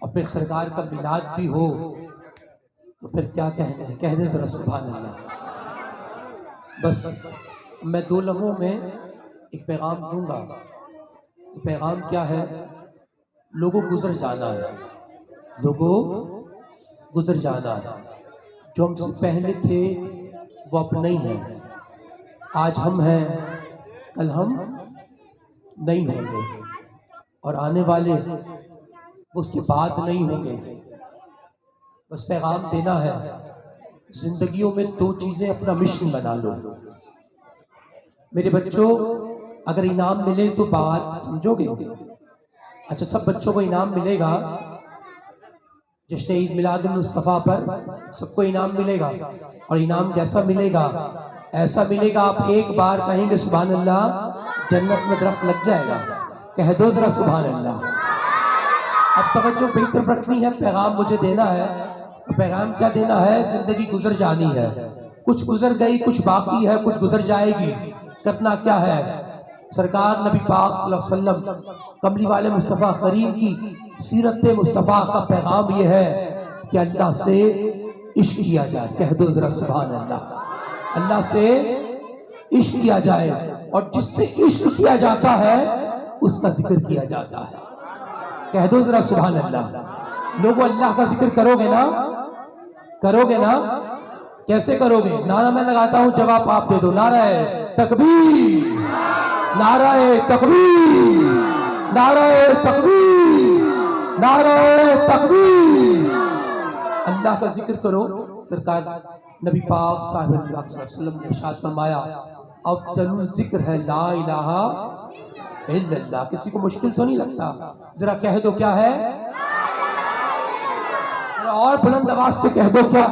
اور پھر سرکار کا میلاد بھی ہو تو پھر کیا کہنے ہیں. کہہ دیں ذرا سبحان اللہ. بس میں 2 لمحوں میں ایک پیغام دوں گا. پیغام کیا ہے؟ لوگوں گزر جانا ہے, لوگوں گزر جانا ہے. جو ہم سے پہلے تھے وہ اب نہیں ہیں. آج ہم ہیں, کل ہم نہیں ہوں گے, اور آنے والے وہ اس کے بعد نہیں ہوں گے. بس پیغام دینا ہے, زندگیوں میں 2 چیزیں اپنا مشن بنا لو. میرے بچوں, اگر انعام ملے تو بات سمجھو گے. اچھا, سب بچوں کو انعام ملے گا. جشن عید میلاد المصطفیٰ پر سب کو انعام ملے گا, اور انعام کیسا ملے گا؟ ایسا ملے گا آپ ایک بار کہیں گے سبحان اللہ, جنت میں درخت لگ جائے گا. کہہ دو ذرا سبحان اللہ. اب توجہ بے طرف رکھنی ہے, پیغام مجھے دینا ہے. پیغام کیا دینا ہے؟ زندگی گزر جانی ہے. کچھ گزر گئی, کچھ باقی ہے, کچھ گزر جائے گی. کرنا کیا ہے؟ سرکار نبی پاک صلی اللہ علیہ وسلم کملی والے مصطفیٰ کریم کی سیرت مصطفیٰ کا پیغام یہ ہے کہ اللہ سے عشق کیا جائے. کہہ دو ذرا سبحان اللہ. اللہ سے عشق کیا جائے, اور جس سے عشق کیا جاتا ہے اس کا ذکر کیا جاتا ہے. کہہ دو ذرا سبحان اللہ. لوگوں اللہ کا ذکر کرو گے نا, کرو گے نا؟ کیسے کرو گے؟ نعرہ میں لگاتا ہوں, جواب آپ دے دو. نعرہ تکبیر, نعرہ تکبیر, نعرہ تکبیر, نعرہ تکبیر. اللہ کا ذکر کرو. سرکار نبی پاک صلی اللہ علیہ وسلم نے ارشاد فرمایا افضل ذکر ہے لا الہ الا اللہ. کسی کو مشکل تو نہیں لگتا؟ ذرا کہہ دو کیا ہے, اور بلند آواز سے کہہ دو کیا,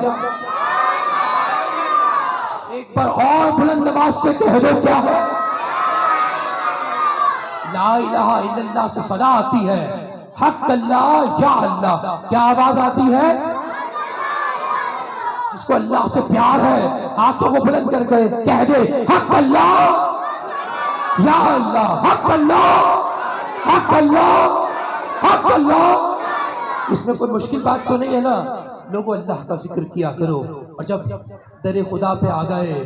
ایک بار اور بلند آواز سے کہہ دو کیا ہے. لا الہ الا اللہ سے صدا آتی ہے, حق اللہ یا اللہ. کیا آواز آتی ہے؟ جس کو اللہ سے پیار ہے ہاتھوں کو بلند کر کے کہہ دے حق اللہ یا اللہ, حق اللہ, حق اللہ, حق اللہ. اس میں کوئی مشکل بات تو نہیں ہے نا. لوگوں اللہ کا ذکر کیا کرو, اور جب در خدا پہ آ گئے,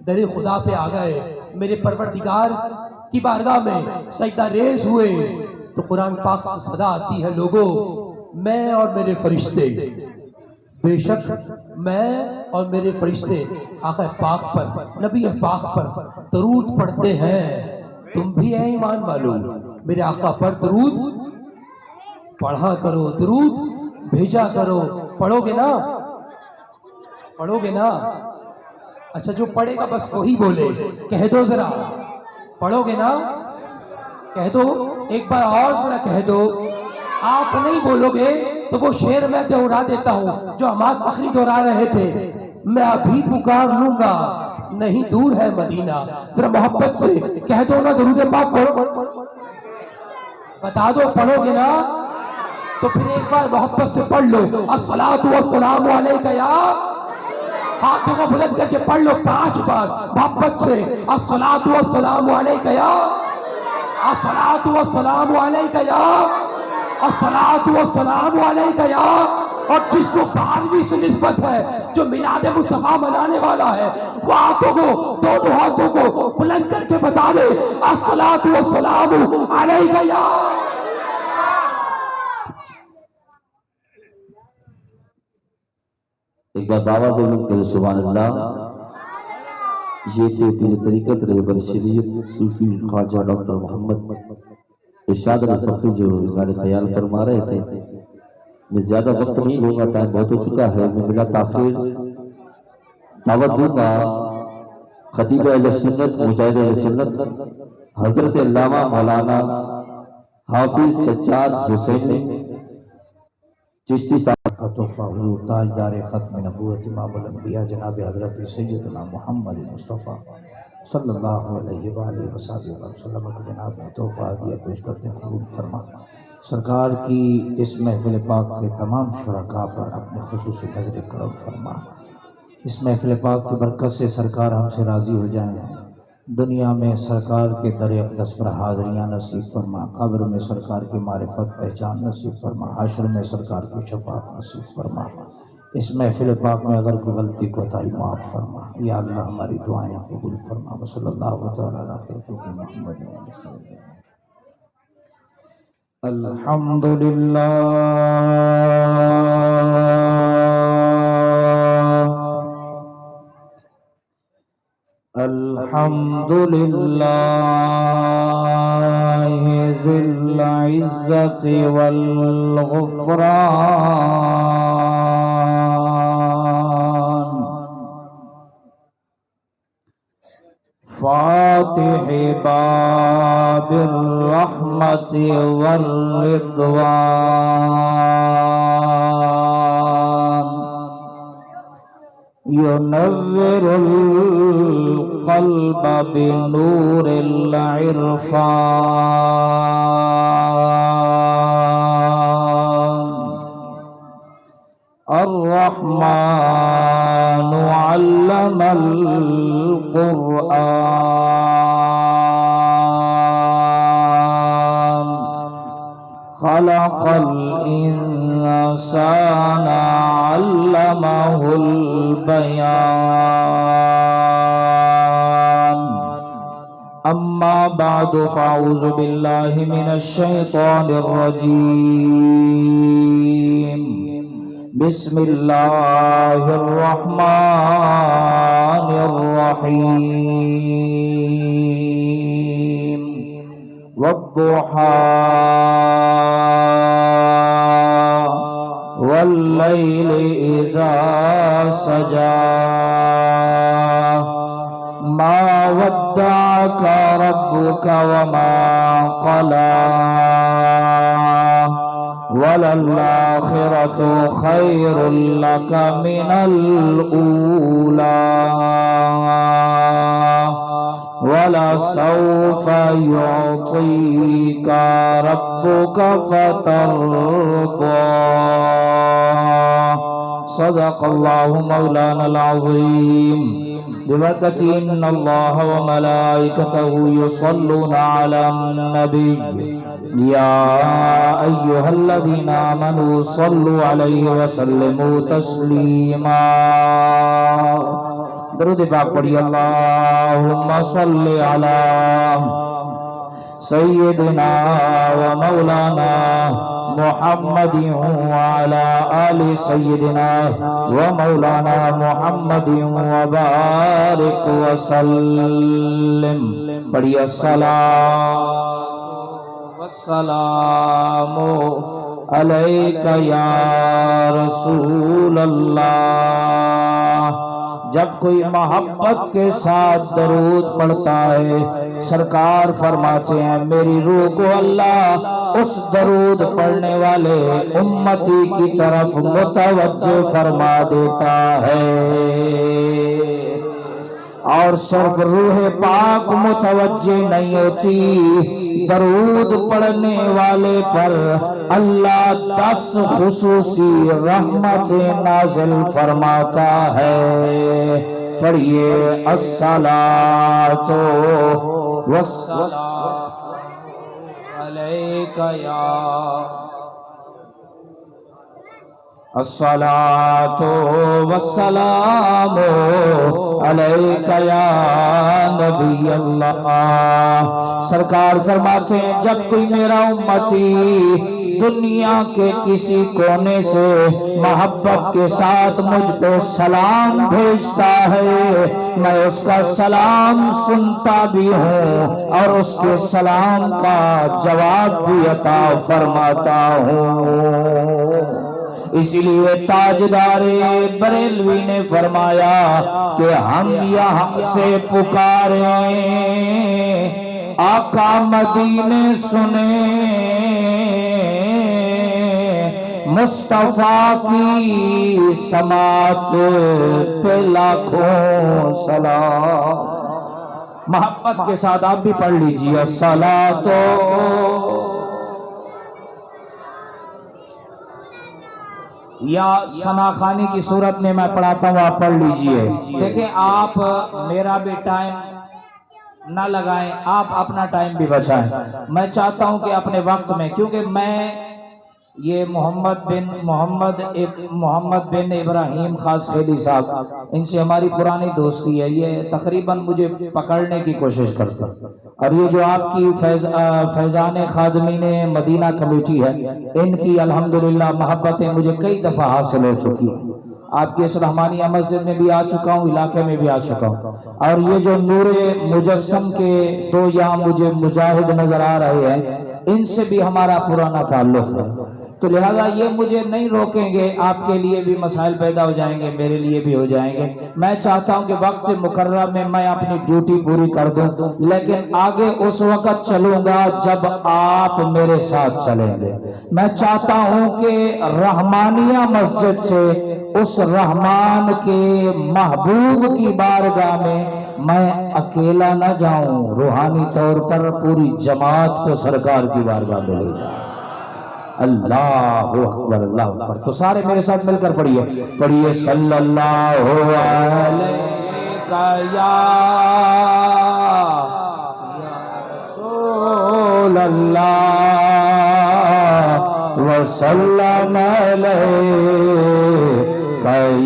در خدا پہ آ گئے میرے پروردگار کی بارگاہ میں سجدہ ریز ہوئے تو قرآن پاک سے صدا آتی ہے، لوگوں میں اور میرے فرشتے، بے شک میں اور میرے فرشتے آقا پاک پر، نبی پاک پر درود پڑھتے ہیں، تم بھی اے ایمان والو میرے آقا پر درود پڑھا کرو، درود بھیجا کرو۔ پڑھو گے نا؟ پڑھو گے نا؟ اچھا جو پڑھے گا بس وہی بولے، کہہ دو ذرا، پڑھو گے نا؟ کہہ دو ایک بار اور ذرا کہہ دو۔ آپ نہیں بولو گے تو وہ شعر میں دوہرا دیتا ہوں جو عماد فخری دوہرا رہے تھے، میں ابھی پکار لوں گا نہیں دور ہے مدینہ۔ ذرا محبت سے کہہ دو نا درود پاک پڑھو، بتا دو پڑھو گے نا؟ تو پھر ایک بار محبت سے پڑھ لو، الصلاۃ والسلام علیک یا، ہاتھوں کو بلند کر کے پڑھ لو 5 بار محبت سے، الصلاۃ والسلام علیک یا، الصلاۃ والسلام علیک یا، الصلاۃ والسلام علیک یا۔ اور جس کو 12ویں سے نسبت ہے، جو میلاد مصطفیٰ منانے والا ہے، وہ ہاتھوں کو، دونوں ہاتھوں کو بلند کر کے بتا دے الصلاۃ والسلام علیک یا۔ ایک بار دعویٰ سے بلند کرے سبحان اللہ۔ یہ تھے پیر طریقت رہبر شریعت صوفی خواجہ ڈاکٹر محمد ارشاد علی فخری جو اظہار خیال فرما رہے تھے۔ میں زیادہ وقت نہیں لوں گا، ٹائم بہت ہو چکا ہے، میں بلا تاخیر دعوت دوں گا خطیب اہل سنت مجاہد اہل سنت حضرت علامہ مولانا حافظ سجاد حسین چشتی صاحب حضور تاجدار ختم نبوت امام الانبیاء جناب حضرت سیدنا محمد مصطفیٰ صلی اللہ علیہ وآلہ وسلم کو جناب تحفہ ہدیہ پیش کرتے ہیں، قبول فرما۔ سرکار کی اس محفل پاک کے تمام شرکاء پر اپنے خصوصی نظر کرم فرما۔ اس محفل پاک کی برکت سے سرکار ہم سے راضی ہو جائیں، دنیا میں سرکار کے در اقدس پر حاضریاں نصیب فرما، قبر میں سرکار کی معرفت پہچان نصیب فرما، حشر میں سرکار کی شفاعت نصیب فرما۔ اس محفل پاک میں اگر کوئی غلطی کوتاہی معاف فرما، یا اللہ ہماری دعائیں قبول فرما۔ صلی اللہ تعالیٰ علیہ محمد۔ الحمدللہ الحمدللہ ذی العزت والغفران فاتح باب الرحمت والرضوان ينور القلب بنور العرفان الرحمن علم القرآن خلق الإنسان علمه البيان أما بعد فأعوذ بالله من الشيطان الرجيم بسم الله الرحمن الرحيم والضحى والليل إذا سجى ما ودعك ربك وما قلى وللآخرة خير لك من الأولى ولسوف يعطيك ربك فترضى صدق الله مولانا العظيم ببركة إن الله وملائكته يصلون على النبي يا أيها الذين آمنوا صلوا عليه وسلموا تسليما درود پاک پڑھیے اللہم صلی علی سیدنا و مولانا محمد وعلى آل سيدنا ومولانا محمد وبارك وسلم پڑھیے الصلاة والسلام علیک یا رسول اللہ۔ جب کوئی محبت کے ساتھ درود پڑھتا ہے سرکار فرماتے ہیں میری روح کو اللہ اس درود پڑھنے والے امتی کی طرف متوجہ فرما دیتا ہے، اور صرف روح پاک متوجہ نہیں ہوتی، درود پڑھنے والے پر اللہ 10 خصوصی رحمت نازل فرماتا ہے۔ پڑھیے الصلاۃ والسلام علیک یا الصلاۃ والسلام علیک یا نبی اللہ۔ سرکار فرماتے ہیں جب کوئی میرا امتی دنیا کے کسی کونے سے محبت کے ساتھ مجھ پہ سلام بھیجتا ہے میں اس کا سلام سنتا بھی ہوں اور اس کے سلام کا جواب بھی عطا فرماتا ہوں۔ اسی لیے تاجدار بریلوی نے فرمایا کہ ہم یہاں سے پکاریں آقا مدینے سنیں مصطفیٰ کی سماعت پہ لاکھوں سلام۔ محبت کے ساتھ آپ بھی پڑھ لیجیے الصلاۃ یا ثناخانی کی صورت میں پڑھاتا ہوں آپ پڑھ لیجئے۔ دیکھیں آپ میرا بھی ٹائم نہ لگائیں، آپ اپنا ٹائم بھی بچائیں۔ میں چاہتا ہوں کہ اپنے وقت میں، کیونکہ میں یہ محمد بن ابراہیم خاص خیلی صاحب ان سے ہماری پرانی دوستی ہے، یہ تقریباً مجھے پکڑنے کی کوشش کرتے ہیں، اور یہ جو آپ کی فیضان خادمین مدینہ کمیٹی ہے ان کی الحمدللہ محبتیں مجھے کئی دفعہ حاصل ہو چکی ہیں۔ آپ کی اس رحمانیہ مسجد میں بھی آ چکا ہوں، علاقے میں بھی آ چکا ہوں، اور یہ جو نور مجسم کے 2 یہاں مجھے مجاہد نظر آ رہے ہیں ان سے بھی ہمارا پرانا تعلق ہے، تو لہذا یہ مجھے نہیں روکیں گے، آپ کے لیے بھی مسائل پیدا ہو جائیں گے، میرے لیے بھی ہو جائیں گے۔ میں چاہتا ہوں کہ وقت مقررہ میں میں اپنی ڈیوٹی پوری کر دوں، لیکن آگے اس وقت چلوں گا جب آپ میرے ساتھ چلیں گے۔ میں چاہتا ہوں کہ رحمانیہ مسجد سے اس رحمان کے محبوب کی بارگاہ میں اکیلا نہ جاؤں، روحانی طور پر پوری جماعت کو سرکار کی بارگاہ میں لے جاؤں۔ اللہ اکبر اللہ اکبر، تو سارے میرے ساتھ مل کر پڑھیے صلی اللہ علیہ یا رسول اللہ وسلم علیہ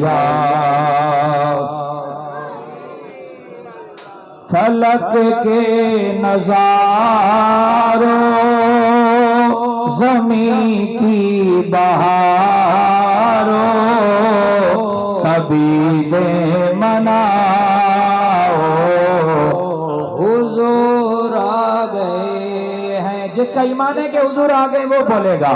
یا فلک کے نظاروں زمین کی بہاروں سبھی دے مناؤ حضور آ گئے ہیں۔ جس کا ایمان ہے کہ حضور آ گئے وہ بولے گا،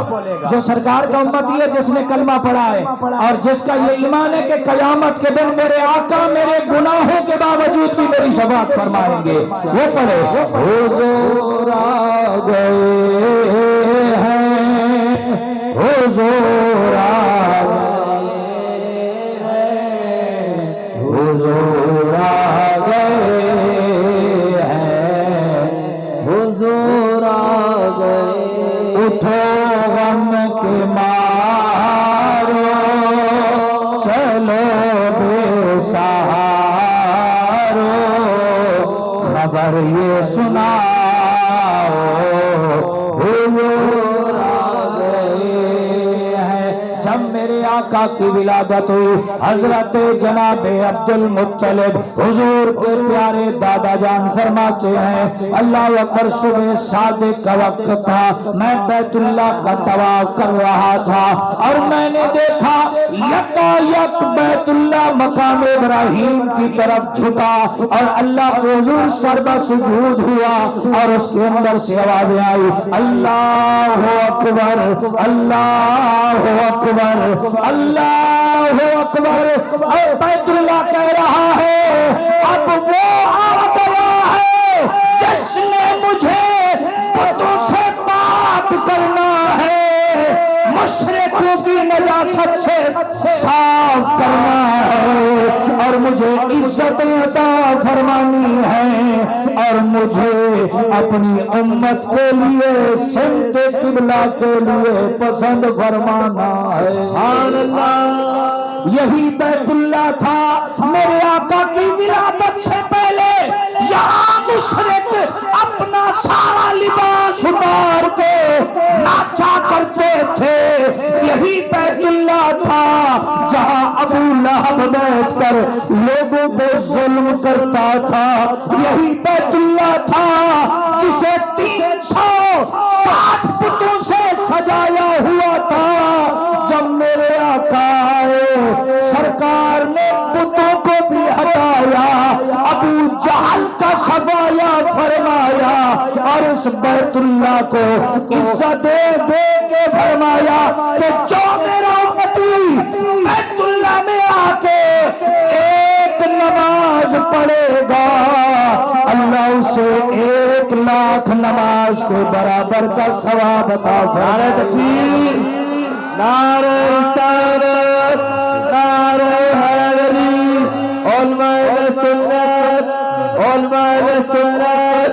جو سرکار کا امتی ہے جس نے کلمہ پڑھا ہے، اور جس کا یہ ایمان ہے کہ قیامت کے دن میرے آقا میرے گناہوں کے باوجود بھی میری شفاعت فرمائیں گے، وہ پڑھے حضور آ گئے حضور آ گئے ہیں، حضور آ گئے ہیں، حضور آ گئے۔ اٹھو غم کے مارو چلو بے سہارو خبر یہ سناؤ حضور آ گئے ہیں۔ جب میرے آقا کی ولادت ہوئی، حضرت جناب عبد المطلب حضور کے پیارے دادا جان فرماتے ہیں اللہ اکبر، صبح صادق کا وقت تھا، میں بیت اللہ کا طواف کر رہا تھا اور میں نے دیکھا یکایک بیت اللہ مقام ابراہیم کی طرف جھکا اور اللہ کے حضور سربا سجود ہوا اور اس کے اندر سے آوازیں آئی اللہ اکبر اللہ اکبر اللہ اکبر، اور بیت اللہ کہہ رہا ہے اب وہ آ گیا ہے جس نے مجھے بتوں سے پاک کرنا ہے، مشرکوں کی نجاست سے صاف کرنا ہے اور مجھے عزت عطا فرمانی ہے اور مجھے اپنی امت کے لیے سمت قبلہ کے لیے پسند فرمانا ہے۔ سبحان اللہ، یہی بیت اللہ تھا میرے آقا کی ولادت سے پہلے یہاں مشرک اپنا سارا لباس اتار کے ناچا کرتے تھے، یہی بیت اللہ تھا جہاں ابو لہب بیٹھ کر لوگوں پہ ظلم کرتا تھا، یہی بیت اللہ تھا جسے 360 بتوں سے سجایا ہوا تھا۔ جب میرے آقا آئے سرکار نے بتوں کو بھی ہٹایا، ابو جہل کا صفایا فرمایا اور اس بیت اللہ کو عزت دے دے کے فرمایا کہ جو میرا امتی بیت اللہ میں آ کے ایک نماز پڑھے گا اللہ اسے 1,00,000 نماز کے برابر کا ثواب عطا فرمائے۔ نعرہ رسالت، نعرہ حیدری، علماء سنت، علماء سنت،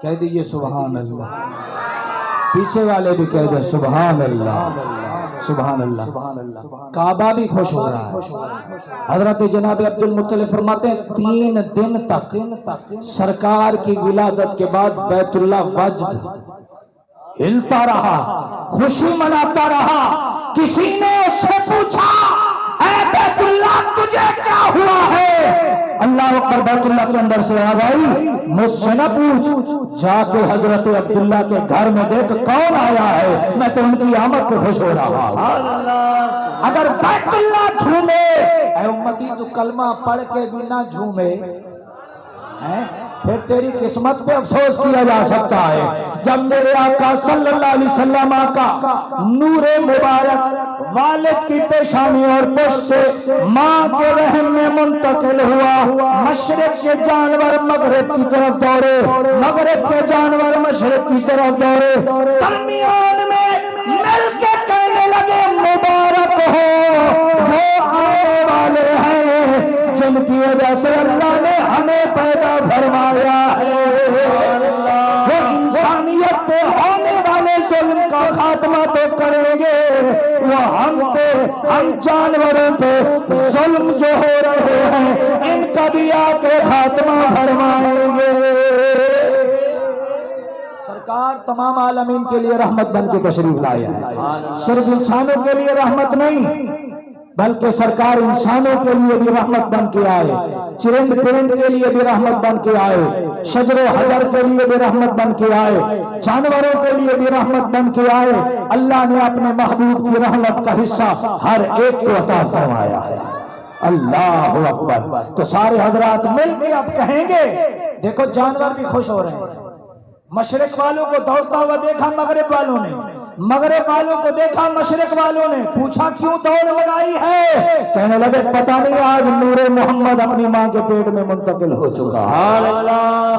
کہہ دیجئے سبحان اللہ، پیچھے والے بھی کہہ دیں سبحان اللہ سبحان اللہ۔ کعبہ بھی خوش ہو رہا ہے۔ حضرت جناب عبد المطلب فرماتے ہیں 3 دن تک سرکار کی ولادت کے بعد بیت اللہ وجد ہلتا رہا، خوشی مناتا رہا۔ کسی نے اس سے پوچھا اے بیت اللہ تجھے کیا ہوا ہے؟ اللہ اکبر، بیت اللہ کے اندر سے آواز آئی مجھ سے نہ پوچھ، جا کے حضرت عبداللہ کے گھر میں دیکھ کون آیا ہے، میں تو ان کی آمد پہ خوش ہو رہا ہوں۔ اگر بیت اللہ جھومے، اے امتی تو کلمہ پڑھ کے بھی نہ جھومے پھر تیری قسمت پہ افسوس کیا جا سکتا ہے۔ جب میرے آقا صلی اللہ علیہ وسلم کا نور مبارک والد کی پیشانی اور پشت سے ماں کے رحم میں منتقل ہوا، مشرق کے جانور مغرب کی طرف دوڑے، مغرب کے جانور مشرق کی طرف دوڑے، درمیان میں مل کے کہنے لگے مبارک ہو وہ آنے والے ہیں جن کی وجہ سے اللہ نے ہمیں پیدا فرمایا ہے، وہ انسانیت پہ ہونے والے ظلم کا خاتمہ تو کریں گے، وہ ہم جانوروں پہ ظلم جو ہو رہے ہیں ان کا بھی آ کے خاتمہ فرمائیں گے۔ سرکار تمام عالمین کے لیے رحمت بن کے تشریف لائے ہیں، صرف انسانوں کے لیے رحمت نہیں بلکہ سرکار انسانوں کے لیے بھی رحمت بن کے آئے، چرند پرند کے لیے بھی رحمت بن کے آئے، شجر و حجر کے لیے بھی رحمت بن کے آئے، جانوروں کے لیے بھی رحمت بن کے آئے۔ اللہ نے اپنے محبوب کی رحمت کا حصہ ہر ایک کو عطا فرمایا ہے۔ اللہ اکبر۔ تو سارے حضرات مل کے اب کہیں گے، دیکھو جانور بھی خوش ہو رہے ہیں، مشرق والوں کو دوڑتا ہوا دیکھا مغرب والوں نے، مغرب والوں کو دیکھا مشرق والوں نے، پوچھا کیوں دوڑ لگائی ہے؟ کہنے لگے پتہ نہیں آج نور محمد اپنی ماں کے پیٹ میں منتقل ہو چکا،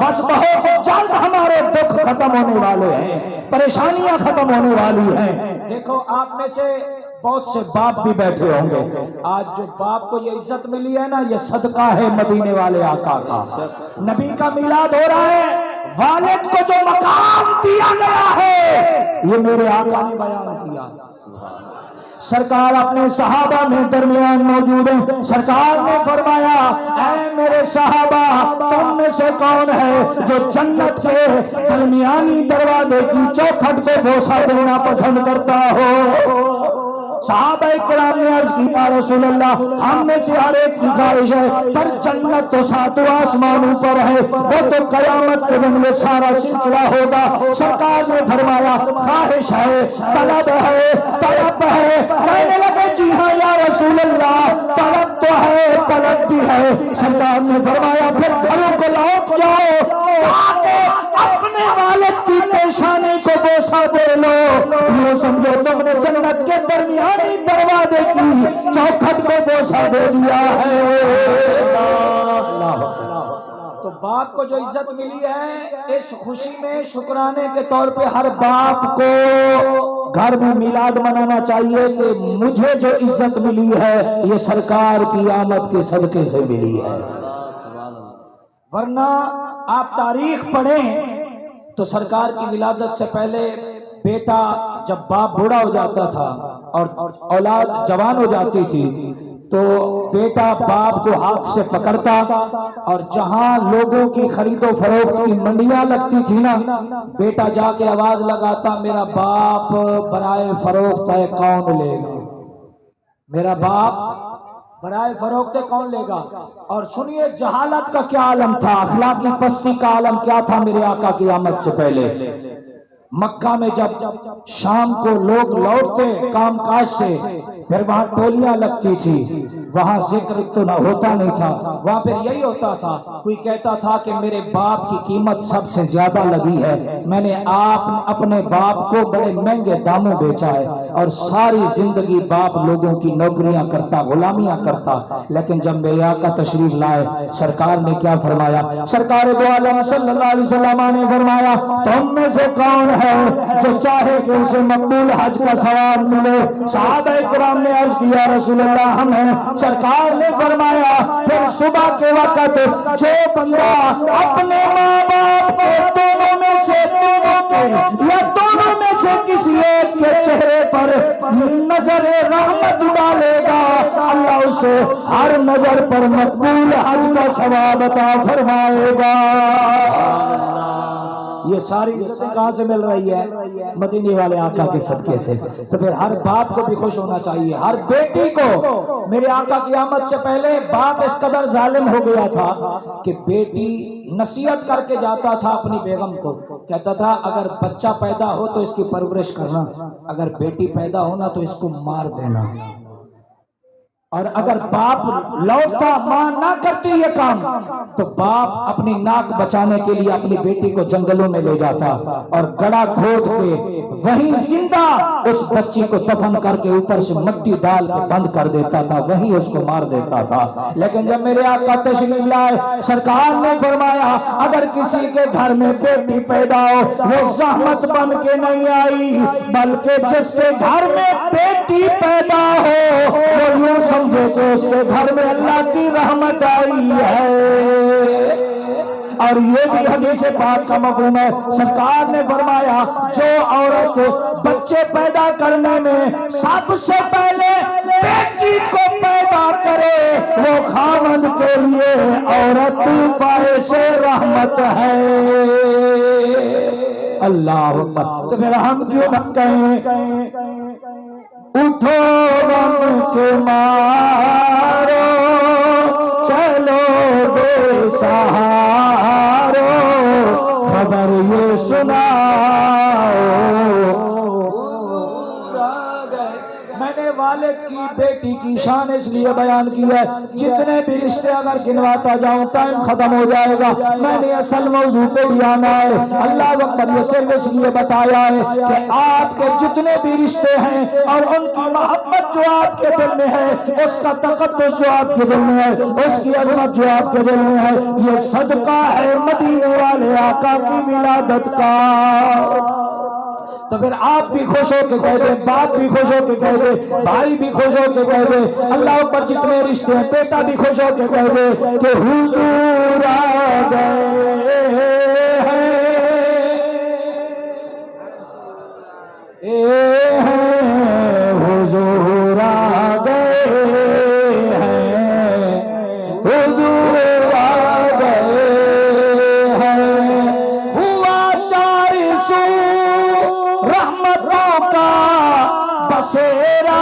بس بہت جلد ہمارے دکھ ختم ہونے والے ہیں، پریشانیاں ختم ہونے والی ہیں۔ دیکھو آپ میں سے بہت سے باپ بھی بیٹھے ہوں گے، آج جو باپ کو یہ عزت ملی ہے نا، یہ صدقہ ہے مدینے والے آقا کا۔ نبی کا میلاد ہو رہا ہے، والد کو جو مقام دیا گیا ہے یہ میرے آقا نے بیان کیا۔ سرکار اپنے صحابہ میں درمیان موجود ہیں، سرکار نے فرمایا اے میرے صحابہ تم میں سے کون ہے جو جنت کے درمیانی دروازے کی چوکھٹ پہ بوسہ دینا پسند کرتا ہو؟ صحابہ کرام نے عرض کی یا رسول اللہ ہم میں سے ہر ایک کی خواہش ہے پر جنت تو ساتوں آسمانوں پر ہے وہ تو قیامت کے دن یہ سارا سلسلہ ہوگا. سرکار نے فرمایا خواہش ہے طلب ہے طلب ہے. کہنے لگے جی ہاں یا رسول اللہ طلب تو ہے طلب بھی ہے. سرکار نے فرمایا پھر گھروں کو لوٹ جاؤ جا کے اپنے والد کی پیشانی کو بوسہ دے لو. یہ سمجھو تم نے جنت کے درمیانی دروازے کی چوکھٹ کو بوسہ دے دیا ہے. تو باپ کو جو عزت ملی ہے اس خوشی میں شکرانے کے طور پہ ہر باپ کو گھر میں میلاد منانا چاہیے کہ مجھے جو عزت ملی ہے یہ سرکار کی آمد کے صدقے سے ملی ہے. ورنہ آپ تاریخ پڑھیں تو سرکار کی ولادت سے پہلے بیٹا جب باپ بوڑھا ہو جاتا تھا اور اولاد جوان ہو جاتی تھی تو بیٹا باپ کو ہاتھ سے پکڑتا اور جہاں لوگوں کی خرید و فروخت کی منڈیاں لگتی تھی نا بیٹا جا کے آواز لگاتا میرا باپ برائے فروخت ہے کون لے گا. میرا باپ برائے فروخت کون لے گا. اور سنیے جہالت کا کیا عالم تھا, اخلاقی پستی کا عالم کیا تھا میرے آقا کی آمد سے پہلے. مکہ میں جب شام کو لوگ لوٹتے کام کاج سے پھر وہاں ٹولیاں لگتی تھی, وہاں ذکر تو نہ ہوتا نہیں تھا, وہاں پھر یہی ہوتا تھا کوئی کہتا تھا کہ میرے باپ کی قیمت سب سے زیادہ لگی ہے, میں نے اپنے باپ کو بڑے مہنگے داموں بیچا ہے. اور ساری زندگی باپ لوگوں کی نوکریاں کرتا غلامیاں کرتا. لیکن جب میرے آقا تشریف لائے سرکار نے کیا فرمایا, سرکار دو عالم صلی اللہ علیہ وسلم نے فرمایا تم میں سے کون ہے جو چاہے کہ اسے مقبول حج کا ثواب ملے. صحابہ کرام نے عرض کیا رسول اللہ ہم ہیں. سرکار نے فرمایا پھر صبح کے وقت جو بندہ اپنے ماں باپ کے دونوں میں سے یا دونوں میں سے کسی ایک کے چہرے پر نظر رحمت ڈالے گا اللہ اسے ہر نظر پر مقبول حج کا ثواب عطا فرمائے گا. یہ ساری عزتیں کہاں سے مل رہی ہے؟ مدینے والے آقا کے صدقے سے. تو پھر ہر باپ کو بھی خوش ہونا چاہیے, ہر بیٹی کو. میرے آقا کی آمد سے پہلے باپ اس قدر ظالم ہو گیا تھا کہ بیٹی نصیحت کر کے جاتا تھا اپنی بیگم کو, کہتا تھا اگر بچہ پیدا ہو تو اس کی پرورش کرنا, اگر بیٹی پیدا ہونا تو اس کو مار دینا. اور اگر باپ لوٹتا ماں نہ کرتی یہ کام تو باپ اپنی ناک بچانے کے لیے اپنی بیٹی کو جنگلوں میں لے جاتا اور گڑھا کھود کے وہیں زندہ اس بچی کو دفن کر کے اوپر سے مٹی ڈال کے بند کر دیتا تھا, وہیں اس کو مار دیتا تھا. لیکن جب میرے آقا تشریف لائے سرکار نے فرمایا اگر کسی کے گھر میں بیٹی پیدا ہو وہ زحمت بن کے نہیں آئی بلکہ جس کے گھر میں بیٹی پیدا ہو وہ یوں سمجھے کہ اس کے گھر میں اللہ کی رحمت آئی ہے. اور یہ بھی حدیث پاک کا مفہوم ہے. سرکار نے فرمایا جو عورت بچے پیدا کرنے میں سب سے پہلے بیٹی کو پیدا کرے وہ خاوند کے لیے عورت باعث رحمت ہے. اللہ اکبر. تو پھر ہم کیوں نہ کہیں اٹھو غم کے مارو چلو بے سہارو خبر یہ سناؤ. میں نے والد کی بیٹی کی شان اس لیے بیان کی ہے جتنے بھی رشتے اگر گنواتا جاؤں ٹائم ختم ہو جائے گا. میں نے اصل موضوع پہ بھی آنا ہے. اللہ اکبر. یہ صرف اس لیے بتایا ہے کہ آپ کے جتنے بھی رشتے ہیں اور ان کی محبت جو آپ کے دل میں ہے, اس کا تقدس جو آپ کے دل میں ہے, اس کی عظمت جو آپ کے دل میں ہے, یہ صدقہ ہے مدینے والے آقا کی ولادت کا. تو پھر آپ بھی خوش ہو کے کہہ دیں, باپ بھی خوش ہو کے کہہ دے, بھائی بھی خوش ہو کے کہہ دے, اللہ اوپر جتنے رشتے ہیں بیٹا بھی خوش ہو کے کہہ دے کہ حضور آ گئے ہیں, حضور آ گئے ہیں, حضور آ گئے ہیں. ہوا 400 رحمتوں کا بسیرا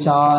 4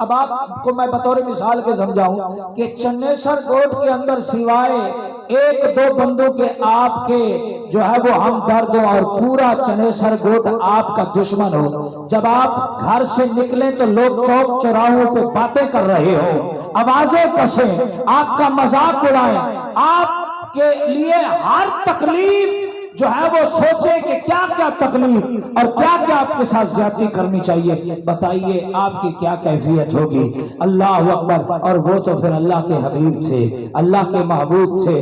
اب آپ کو میں بطور مثال کے سمجھاؤں کہ چنیسر کوٹ کے اندر سوائے ایک دو بندوں کے آپ کے جو ہے وہ ہم درد ہو اور پورا چنیسر کوٹ آپ کا دشمن ہو، جب آپ گھر سے نکلیں تو لوگ چوک چوراہوں پہ باتیں کر رہے ہو، آوازیں کسیں، آپ کا مذاق اڑائیں، آپ کے لیے ہر تکلیف جو ہے وہ سوچے کہ کیا کیا تکلیف اور کیا کیا آپ کے ساتھ زیادتی کرنی چاہیے، بتائیے آپ کی کیا کیفیت ہوگی۔ اللہ اکبر۔ اور وہ تو پھر اللہ کے حبیب تھے، اللہ کے محبوب تھے۔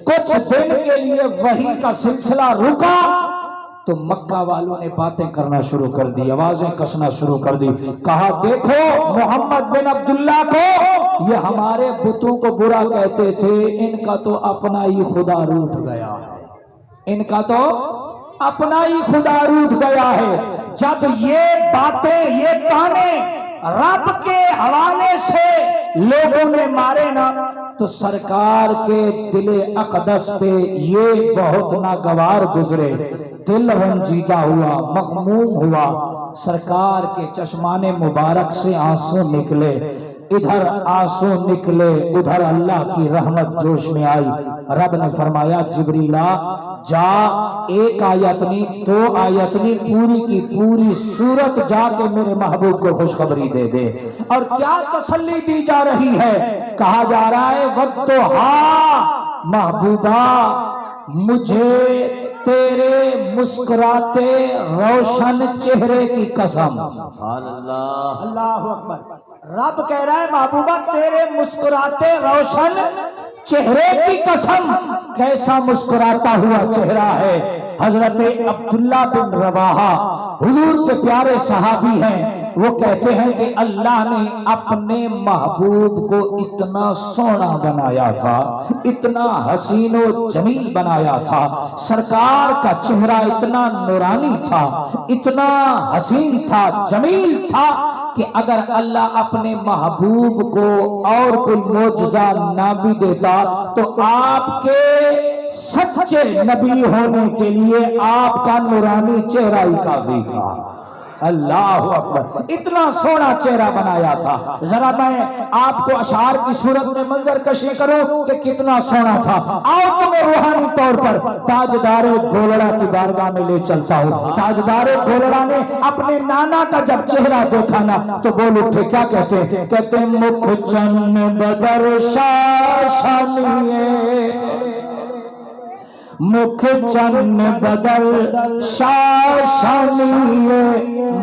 کچھ دن کے لیے وحی کا سلسلہ رکا تو مکہ والوں نے باتیں کرنا شروع کر دی، آوازیں کسنا شروع کر دی، کہا دیکھو محمد بن عبداللہ کو، یہ ہمارے بتوں کو برا کہتے تھے، ان کا تو اپنا ہی خدا روٹھ گیا ہے، ان کا تو اپنا ہی خدا روٹھ گیا ہے۔ جب یہ باتیں، یہ تانے رب کے حوالے سے لوگوں نے مارے نا تو سرکار کے دل اقدس پہ یہ بہت ناگوار گزرے، دل رنجیدہ ہوا، مغموم ہوا، سرکار کے چشمان مبارک سے آنسو نکلے، ادھر آنسو نکلے ادھر اللہ کی رحمت جوش میں آئی۔ رب نے فرمایا جبریلا جا، ایک آیت نہیں، دو آیت نہیں، پوری کی پوری سورت جا کے میرے محبوب کو خوشخبری دے دے۔ اور کیا تسلی دی جا رہی ہے؟ کہا جا رہا ہے وَالضُّحَىٰ، محبوبہ مجھے تیرے مسکراتے روشن چہرے کی قسم، اللہ اکبر۔ رب کہہ رہا ہے محبوبہ تیرے مسکراتے روشن چہرے کی قسم، کیسا مسکراتا ہوا چہرہ ہے۔ حضرت عبداللہ بن رواحہ حضور کے پیارے صحابی ہیں، وہ کہتے ہیں کہ اللہ نے اپنے محبوب کو اتنا سونا بنایا تھا، اتنا حسین و جمیل بنایا تھا، سرکار کا چہرہ اتنا نورانی تھا، اتنا حسین تھا، جمیل تھا کہ اگر اللہ اپنے محبوب کو اور کوئی معجزہ نہ بھی دیتا تو آپ کے سچے نبی ہونے کے لیے آپ کا نورانی چہرہ ہی کافی تھا۔ اللہ اکبر، اتنا سونا چہرہ بنایا تھا۔ ذرا میں آپ کو اشعار کی صورت میں منظر کشی کروں کہ کتنا سونا تھا۔ آؤ تمہیں روحانی طور پر تاجدار گولڑا کی بارگاہ میں لے چلتا ہوں۔ تاجدار گولڑا نے اپنے نانا کا جب چہرہ دیکھا نا تو بول اٹھے، کیا کہتے ہیں؟ کہتے ہیں مکھ چن بدر شاشنیے، مکھ چن بدل شاشنیے،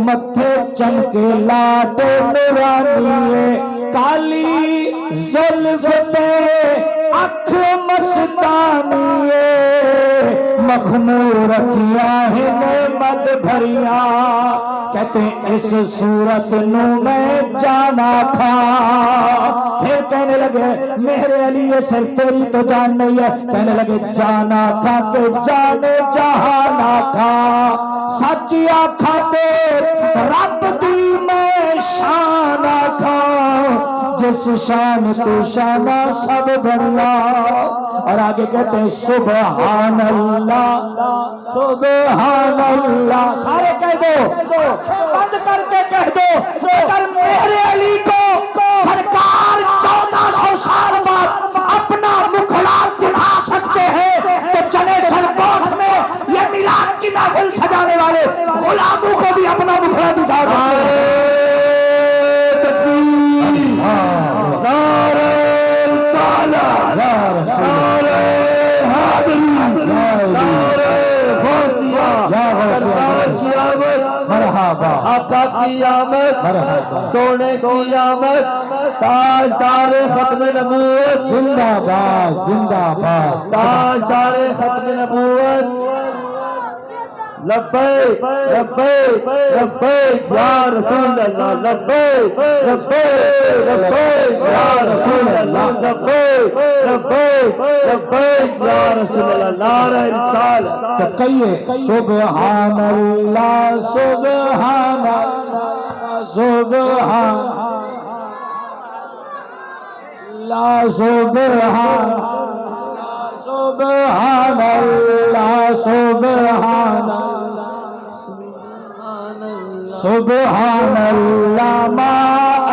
متھے چمکے لاٹ نورانیے، کالی زلف تے اکھ مستانیے، مخمور اکھیاں ہیں نعمت بھریاں، کہتے ہیں اس صورت نو میں جانا کھا۔ پھر کہنے لگے میرے علی یہ صرف تیری تو جان نہیں ہے، کہنے لگے جانا کھا کے جانے جہانا کھا، سچی آنکھاں تے رب دی میں شانا کھا، جس شان تو شانہ سب بڑھیا۔ اور آگے کہتے ہیں سبحان اللہ سبحان اللہ، سارے کہہ دو، بند کر کے کہہ دو، اگر میرے علی کو سرکار 1400 سال بعد اپنا مکھڑا دکھا سکتے ہیں تو چلے سرکوٹ میں یہ میلاد کی محفل سجانے والے غلاموں کو بھی اپنا مکھڑا دکھا سکتے ہیں۔ آقا کی آمد، سونے کی آمد، تاجدار ختم نبوت زندہ باد زندہ باد، تاجدار ختم نبوت، لبیک لبیک لبیک یا رسول اللہ، لبیک لبیک لبیک یا رسول اللہ، لبیک لبیک لبیک یا رسول اللہ، نعرہ رسالت۔ تو کہیے سبحان اللہ سبحان اللہ سبحان اللہ سبحان اللہ سبحان اللہ سبحان اللہ سبحان اللہ ما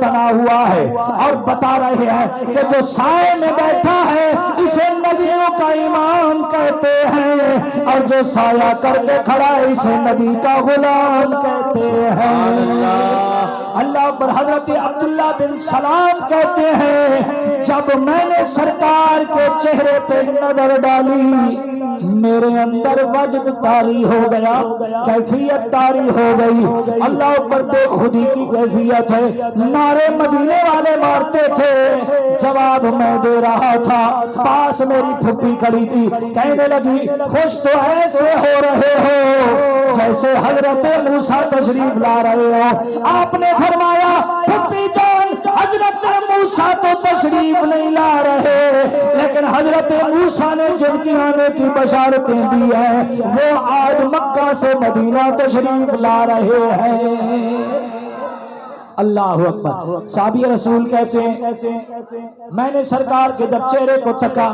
تنا ہوا ہے اور بتا رہے ہیں کہ جو سائے میں بیٹھا ہے اسے نبیوں کا امام کہتے ہیں اور جو سایہ کر کے کھڑا ہے اسے نبی کا غلام کہتے ہیں۔ اللہ پر حضرت عبداللہ بن سلام کہتے ہیں جب میں نے سرکار کے چہرے پہ نظر ڈالی میرے اندر وجد طاری ہو گیا، کیفیت طاری ہو گئی۔ اللہ پر بے خودی کی کیفیت ہے، نعرے مدینے والے مارتے تھے، جواب میں دے رہا تھا۔ پاس میری پھپھی کھڑی تھی، کہنے لگی خوش تو ایسے ہو رہے ہو جیسے حضرت موسیٰ تشریف لا رہے ہو۔ آپ نے فرمایا پھپھی جان حضرت موسیٰ تو تشریف نہیں لا رہے، لیکن حضرت موسیٰ نے جن کی آنے کی بشارتیں دی ہیں وہ آج مکہ سے مدینہ تشریف لا رہے ہیں۔ اللہ اکبر۔ صحابی رسول کہتے ہیں میں نے سرکار کے جب چہرے کو تکا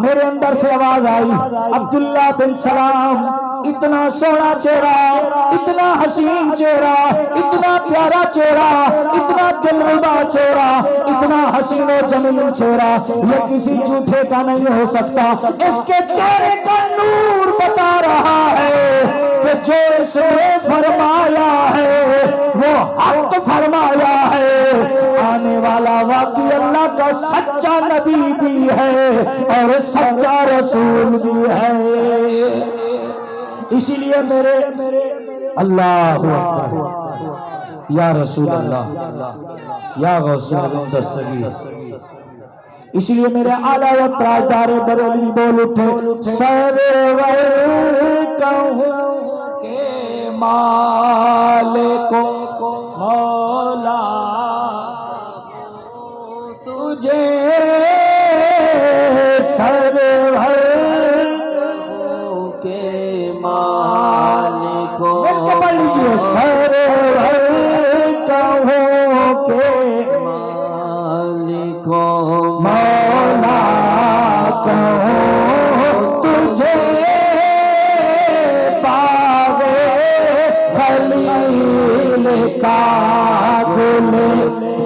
میرے اندر سے آواز آئی عبداللہ بن سلام اتنا سونا چہرہ، اتنا حسین چہرہ، اتنا پیارا چہرہ، اتنا دلربا چہرہ، اتنا حسین و جمیل چہرہ یہ کسی جھوٹے کا نہیں ہو سکتا۔ اس کے چہرے کا نور بتا رہا ہے کہ جو اس نے فرمایا ہے وہ حق فرمایا ہے، آنے والا واقعی اللہ کا سچا نبی بھی ہے اور سچا رسول بھی ہے۔ اسی لیے میرے اللہ اکبر یا رسول اللہ یا غوث اعظم دستگیر، اسی لیے میرے اعلیٰ و تاجدار بریلوی بول اٹھے سرور کہوں کہ مالک مولا تجھے سرور کہوں کہ مالک مل کے پڑھ لیجیے سرور کہوں کہ مالک مولا کہوں تجھے باغ خلیل کا گل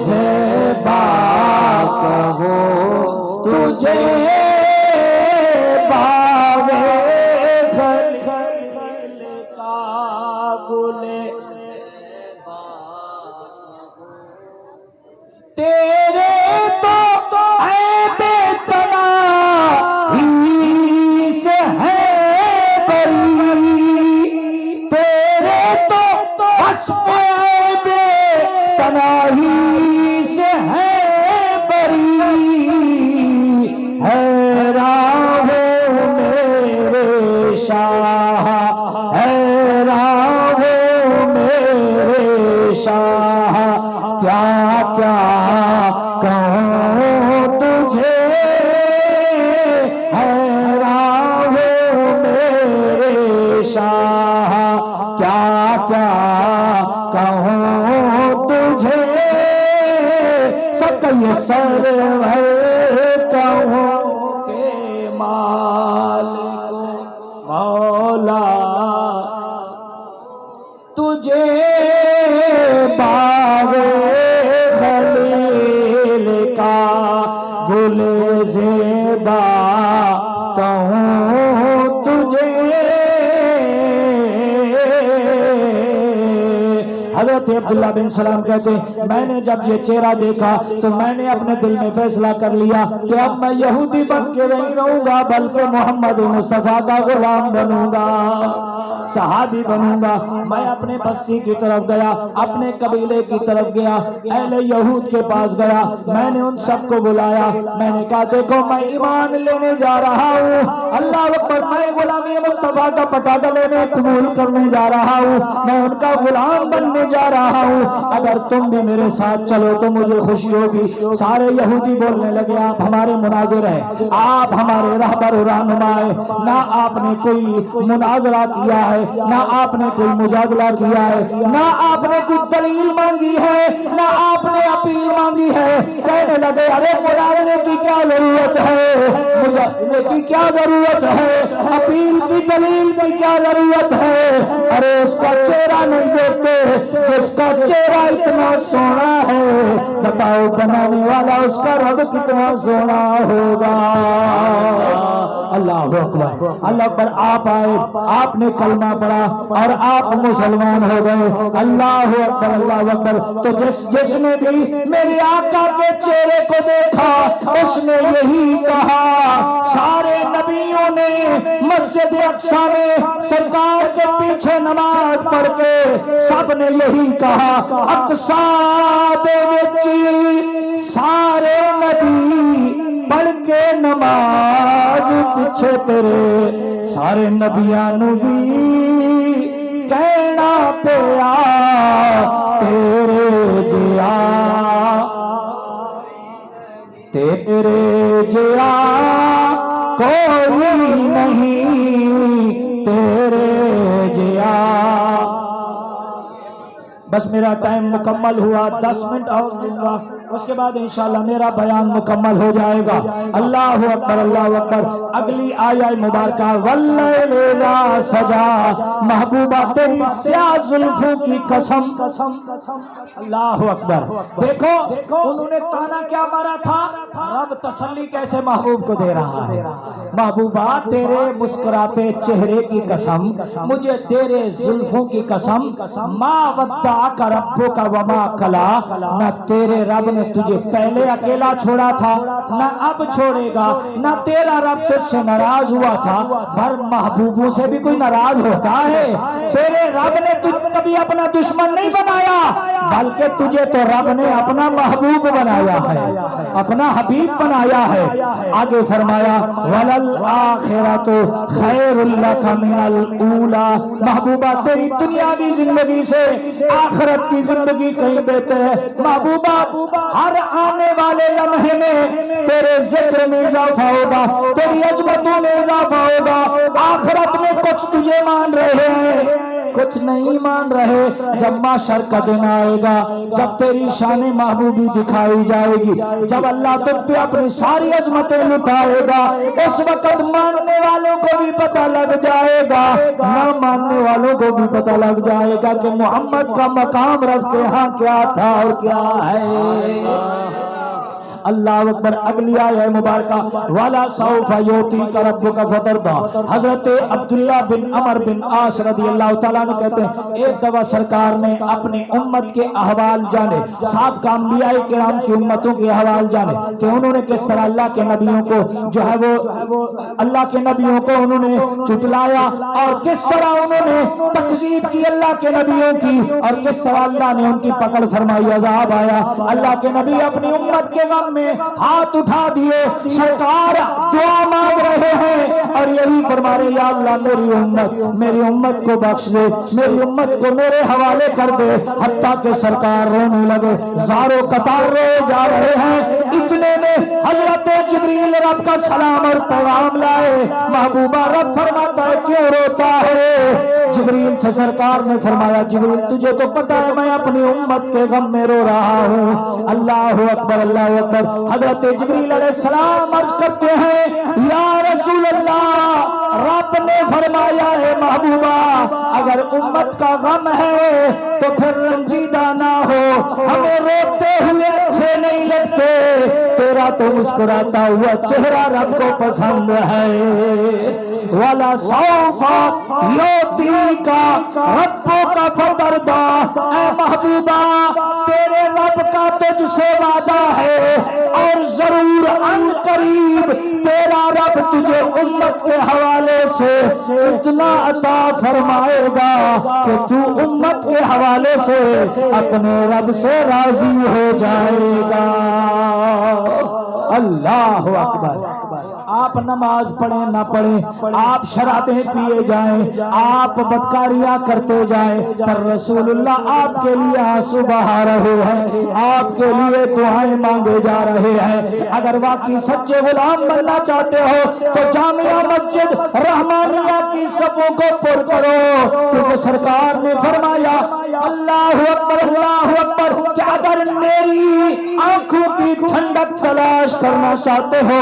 زیبا کہوں تجھے باغ خلیل کا گل تیرے تو عیب تناہی سے ہے بری، تیرے تو وصف عیب تناہی سے ہے بری، حیران ہوں میرے شاہ، حیران ہوں میرے شاہ، کیا کیا کہوں تجھے، حیران ہوں میرے شاہ، کیا کیا کہوں تجھے، سب کہیے سرور کہوں کہ مالک مولا تجھے باغ خلیل کا گل زیبا کہوں تجھے۔ حضرت عبداللہ بن سلام کہتے ہیں میں نے جب یہ چہرہ دیکھا تو میں نے اپنے دل میں فیصلہ کر لیا کہ اب میں یہودی بن کے نہیں رہوں گا بلکہ محمد مصطفیٰ کا غلام بنوں گا، صحابی بنوں گا۔ میں اپنے بستی کی طرف گیا، اپنے قبیلے کی طرف گیا، اہل یہود کے پاس گیا، میں نے ان سب کو بلایا، میں نے کہا دیکھو میں ایمان لینے جا رہا ہوں، اللہ اکبر، میں غلامی مصطفیٰ کا پٹاخہ لینے قبول کرنے جا رہا ہوں، میں ان کا غلام بننے جا رہا ہوں، اگر تم بھی میرے ساتھ چلو تو مجھے خوشی ہوگی۔ سارے یہودی بولنے لگے آپ ہمارے مناظر ہیں، آپ ہمارے رہبر و رہنما ہیں، نہ آپ نے کوئی مناظرہ کیا ہے، نہ آپ نے کوئی مجادلہ کیا ہے، نہ آپ نے کوئی دلیل مانگی ہے، نہ آپ نے اپیل مانگی ہے۔ کہنے لگے ارے مناظرے کی کیا ضرورت ہے، مجاہدے کی کیا ضرورت ہے، اپیل کی دلیل کی کیا ضرورت ہے؟ ارے اس کا چہرہ نہیں دیکھتے جس کا چہرہ اتنا سونا ہے، بتاؤ بنانے والا اس کا رب کتنا سونا ہوگا۔ اللہ اکبر، اللہ اکبر۔ آپ آئے، آپ نے کلمہ پڑھا اور آپ مسلمان ہو گئے۔ اللہ اکبر، اللہ اکبر۔ تو جس نے بھی میرے آقا کے چہرے کو دیکھا اس نے یہی کہا، سارے نبیوں نے مسجد اقصی میں سرکار کے پیچھے نماز پڑھ کے سب نے یہی کہا، اقصی دے وچ سارے نبی پڑھ کے نماز پیچھے تیرے سارے نبیاں نو بھی کہنا پیا تیرے جیا، تیرے جیا کوئی نہیں، تیرے جیا۔ بس میرا ٹائم مکمل ہوا، 10 منٹ اور دوں گا، اس کے بعد انشاءاللہ میرا بیان مکمل ہو جائے گا۔ اللہ اکبر، اللہ اکبر۔ اگلی آیہ مبارکہ، واللیل اذا سجا، محبوبہ تیری سیاہ زلفوں کی قسم۔ اللہ اکبر۔ دیکھو انہوں نے تانا کیا مارا تھا، رب تسلی کیسے محبوب کو دے رہا ہے۔ محبوبہ تیرے مسکراتے چہرے کی قسم، مجھے تیرے زلفوں کی قسم، ما ودعک ربک وما قلی، نہ تیرے رب نے تجھے پہلے اکیلا چھوڑا تھا نہ اب چھوڑے گا، نہ تیرا رب تجھ سے ناراض ہوا تھا، پر محبوبوں سے بھی کوئی ناراض ہوتا ہے؟ تیرے رب نے تجھ کبھی اپنا دشمن نہیں بنایا، بلکہ تجھے تو رب نے اپنا محبوب بنایا ہے، اپنا حبیب بنایا ہے۔ آگے فرمایا وَلَلْآخِرَةُ خَيْرٌ لَكَ مِنَ الْأُولَى، محبوبہ تیری دنیاوی زندگی سے آخرت کی زندگی کہیں بہتر ہے۔ محبوبہ ہر آنے والے لمحے میں تیرے ذکر میں اضافہ ہوگا، تیری عظمتوں میں اضافہ ہوگا۔ آخرت میں کچھ تجھے مان رہے ہیں، کچھ نہیں مان رہے۔ جب محشر کا دن آئے گا، جب تیری شان محبوبی دکھائی جائے گی، جب اللہ تجھ پہ اپنی ساری عظمتیں لٹائے گا، اس وقت ماننے والوں کو بھی پتہ لگ جائے گا، نہ ماننے والوں کو بھی پتہ لگ جائے گا کہ محمد کا مقام رب کے ہاں کیا تھا اور کیا ہے۔ اللہ اکبر۔ اگلی آیہ مبارکہ والا سوف یعطیک ربک فترضی، حضرت عبداللہ بن عمر بن عاص رضی اللہ تعالیٰ عنہ کہتے ہیں ایک دفعہ سرکار نے اپنی امت کے احوال جانے، سابقہ انبیاء کرام کی امتوں کے احوال جانے کہ انہوں نے کس طرح اللہ کے نبیوں کو جو ہے وہ اللہ کے نبیوں کو انہوں نے چٹلایا، اور کس طرح انہوں نے تکذیب کی اللہ کے نبیوں کی، اور کس طرح اللہ نے ان کی پکڑ فرمائی، عذاب آیا۔ اللہ کے نبی اپنی امت کے غم میں ہاتھ اٹھا دیے، سرکار دعا مانگ رہے ہیں اور یہی فرما رہے یا اللہ میری امت کو بخش دے، میری امت کو میرے حوالے کر دے، حتیٰ کہ سرکار رونے لگے، زاروں قطار روئے جا رہے ہیں۔ اتنے میں حضرت جبریل رب کا سلام اور پیغام لائے۔ محبوبہ رب فرماتا ہے کیوں روتا ہے؟ جبریل سے سرکار نے فرمایا جبریل تجھے تو پتا ہے میں اپنی امت کے غم میں رو رہا ہوں۔ اللہ اکبر، اللہ اکبر۔ حضرت جبریل علیہ السلام عرض کرتے ہیں یا رسول اللہ، رب نے فرمایا ہے محبوبہ اگر امت کا غم ہے تو پھر رنجیدہ نہ ہو، ہمیں روتے ہوئے اچھے نہیں لگتے، تیرا تو مسکراتا ہوا چہرہ رب کو پسند ہے۔ والا سوف یعطیک ربک فترضی، اے محبوبہ تیرے رب کا تجھ سے وعدہ ہے اور ضرور ان قریب تیرا رب تجھے امت کے حوالے سے اتنا عطا فرمائے گا کہ تو امت کے حوالے سے اپنے رب سے راضی ہو جائے گا۔ اللہ اکبر۔ آپ نماز پڑھیں نہ پڑھیں، آپ شرابیں پیے جائیں، آپ بدکاریاں کرتے جائیں، پر رسول اللہ آپ کے لیے آنسو بہا رہے ہیں، آپ کے لیے دعائیں مانگے جا رہے ہیں۔ اگر واقعی سچے غلام بننا چاہتے ہو تو جامعہ مسجد رحمانیہ کی صفوں کو پر کرو، کیونکہ سرکار نے فرمایا اللہ اکبر کہ اگر میری آنکھوں کی ٹھنڈک تلاش کرنا چاہتے ہو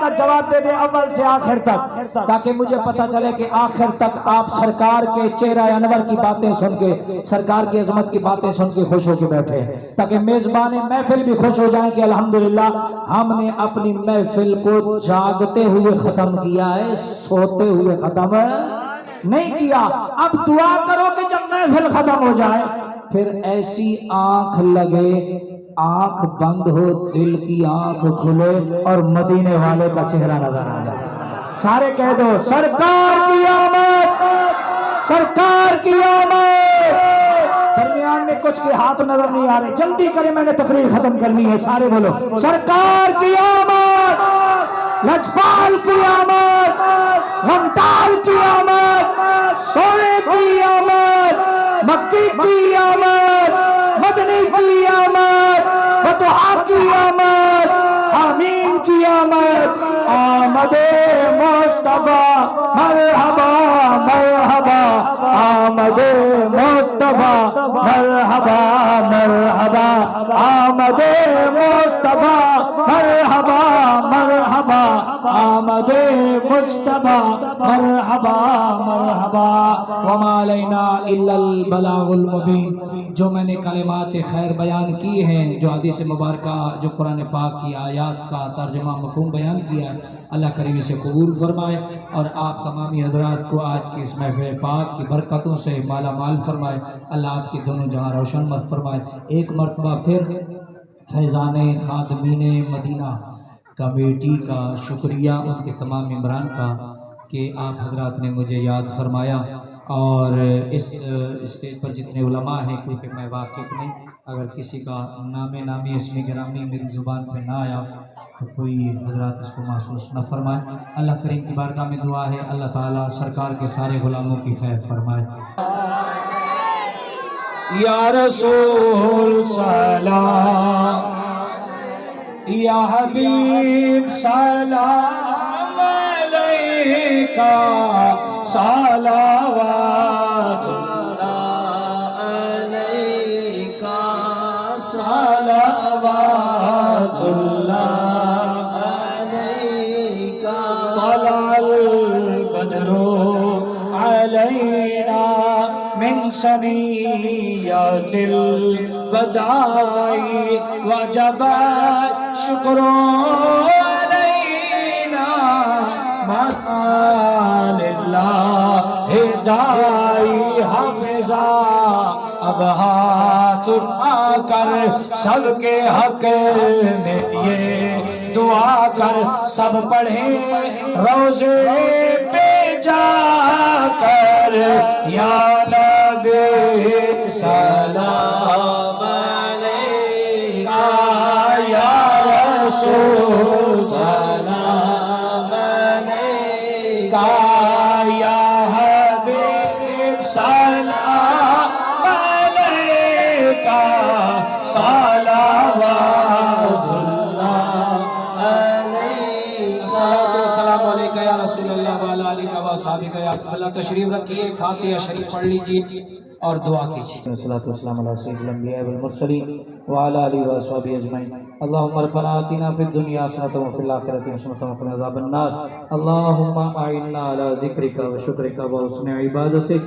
کا جواب دے دیں اول سے آخر تک، تاکہ مجھے پتا چلے کہ آخر تک آپ سرکار کے چہرہ انور کی باتیں سن کے، سرکار کی عظمت کی باتیں سن کے خوش ہو کے بیٹھے، تاکہ میزبان محفل بھی خوش ہو جائیں کہ الحمدللہ ہم نے اپنی محفل کو جاگتے ہوئے ختم کیا ہے، سوتے ہوئے ختم نہیں کیا۔ اب دعا کرو کہ جب محفل ختم ہو جائے پھر ایسی آنکھ لگے، آنکھ بند ہو، دل کی آنکھ کھلے اور مدینے والے کا چہرہ نظر آ جائے۔ سارے کہہ دو سرکار کی آمد، سرکار کی آمد۔ درمیان میں کچھ کے ہاتھ نظر نہیں آ رہے، جلدی کریں، میں نے تقریر ختم کرنی ہے، سارے بولو سرکار کی آمد، لجپال کی آمد، غمٹال کی آمد، سونے کی آمد، مکی کی آمد، مدنی کی آمد، فتوحا کی آمد، حامین کی آمد، آمد مصطفیٰ مرحبا مرحبا، آمد مصطفیٰ مرحبا مرحبا، آمد مصطفیٰ مرحبا مرحبا، آمد مجتبیٰ مرحبا مرحبا، وما علینا الا البلاغ المبین۔ جو میں نے کلمات خیر بیان کی ہیں، جو حدیث مبارکہ، جو قرآن پاک کی آیات کا ترجمہ مفہوم بیان کیا ہے، اللہ کریم سے قبول فرمائے اور آپ تمامی حضرات کو آج کی اس محفل پاک کی برکتوں سے مالا مال فرمائے۔ اللہ آپ کی دونوں جہاں روشن مت فرمائے۔ ایک مرتبہ پھر فیضان خادمین مدینہ کمیٹی کا شکریہ، ان کے تمام ممبران کا، کہ آپ حضرات نے مجھے یاد فرمایا، اور اس اسٹیج پر جتنے علماء ہیں، کیونکہ میں واقف نہیں، اگر کسی کا نامی اسم گرامی میری زبان پہ نہ آیا تو کوئی حضرات اس کو محسوس نہ فرمائے۔ اللہ کریم کی بارگاہ میں دعا ہے اللہ تعالیٰ سرکار کے سارے غلاموں کی خیر فرمائے۔ یا رسول سلام، یا حبیب سلام علیکہ، صلوات اللہ علیکہ، صلوات اللہ علیکہ، طلع البدر علینا من ثنیات الوداع، وجب شکر علینا مع للہ داعی حافظا۔ اب ہاتھ اٹھا کر سب کے حق میں یہ دعا کر، سب پڑھیں روزے پہ جا کر، یا نبی سلام علیکہ، یا رسول سلام علیکہ، یا حبیب سلام علیکہ، صلوات اللہ علیکہ۔ الصلاۃ والسلام علیکہ یا رسول اللہ وعلی آلہ وصحبہ یا حسب اللہ۔ تشریف رکھیے، فاتحہ شریف پڑھ لیجیے اور دعا کیجیے۔ الصلاۃ والسلام علی سید الانبیاء والمرسلین وعلی آلہ وصحبہ اجمعین۔ اللهم ربنا آتنا في الدنيا حسنة وفي الآخرة حسنة وقنا عذاب النار۔ اللهم أعنا على ذكرك وشكرك وحسن عبادتك۔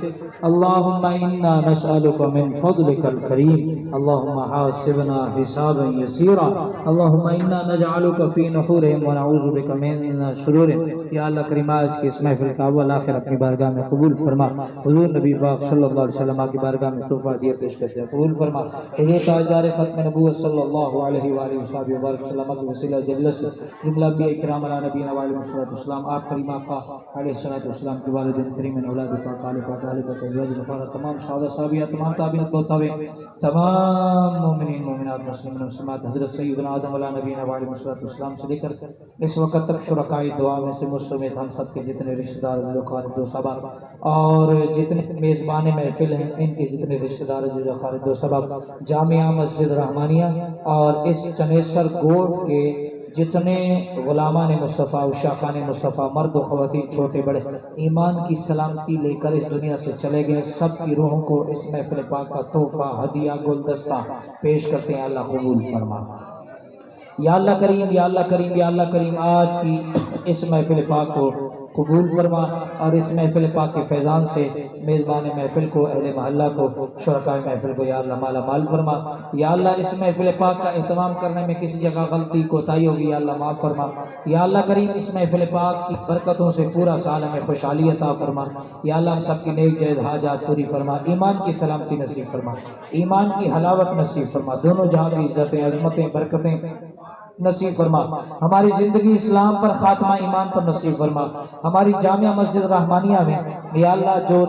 اللهم إنا نسألك من فضلك الكريم، اللهم حاسبنا حسابا يسيرا، اللهم إنا نجعلك في نحورهم ونعوذ بك من شرورهم۔ یا اللہ کریم آج کی اس محفل کا اول آخر اپنی بارگاہ میں قبول فرما۔ حضور نبی پاک صلی اللہ علیہ وسلم کی بارگاہ میں تحفہ دیا پیش کرتے ہیں، قبول فرما۔ یہ تاجدار ختم نبوت صلی اللہ علیہ وآلہ وصحبہ وسلم کی وسیلہ جلس جملہ انبیاء کرام علی نبینا وعلیہ السلام، آپ کریم آقا علیہ السلام کے والدین کریم، اولاد پاک، آل پاک، اہل پاک، ازواج مطہرات، تمام صحابہ صحابیہ، تمام تابعین تابعین، تمام مومنین مومنات، مسلمین مسلمات، حضرت سیدنا آدم علی نبینا وعلیہ السلام سے لے کر اس وقت تک شرکائے دعا میں سے مستمد ہم سب کے جتنے رشتہ دار، اقارب و احباب اور جتنے میزبان محفل ہیں، ان کے جتنے رشتہ دار، اقارب و احباب، جامعہ مسجد رحمانیہ اور اس چنیسر کوٹ کے جتنے غلامان مصطفیٰ، عشاقان مصطفیٰ، مرد و خواتین، چھوٹے بڑے، ایمان کی سلامتی لے کر اس دنیا سے چلے گئے، سب کی روحوں کو اس محفل پاک کا تحفہ، ہدیہ، گلدستہ پیش کرتے ہیں، اللہ قبول فرما۔ یا اللہ کریم یا اللہ کریم یا اللہ کریم آج کی اس محفل پاک کو قبول فرما اور اس محفل پاک کے فیضان سے میزبان محفل کو اہل محلہ کو شرکاء محفل کو یا اللہ مالا مال فرما یا اللہ اس محفل پاک کا اہتمام کرنے میں کسی جگہ غلطی کوتاہی ہوگی یا اللہ معاف فرما یا اللہ کریم اس محفل پاک کی برکتوں سے پورا سال ہمیں خوشحالی عطا فرما یا اللہ ہم سب کی نیک جائز حاجات پوری فرما ایمان کی سلامتی نصیب فرما ایمان کی حلاوت نصیب فرما دونوں جہاں کی عزتیں عظمتیں برکتیں نصیب فرما ہماری زندگی اسلام پر خاتمہ ایمان پر نصیب فرما ہماری جامعہ مسجد رحمانیہ میں یا اللہ جو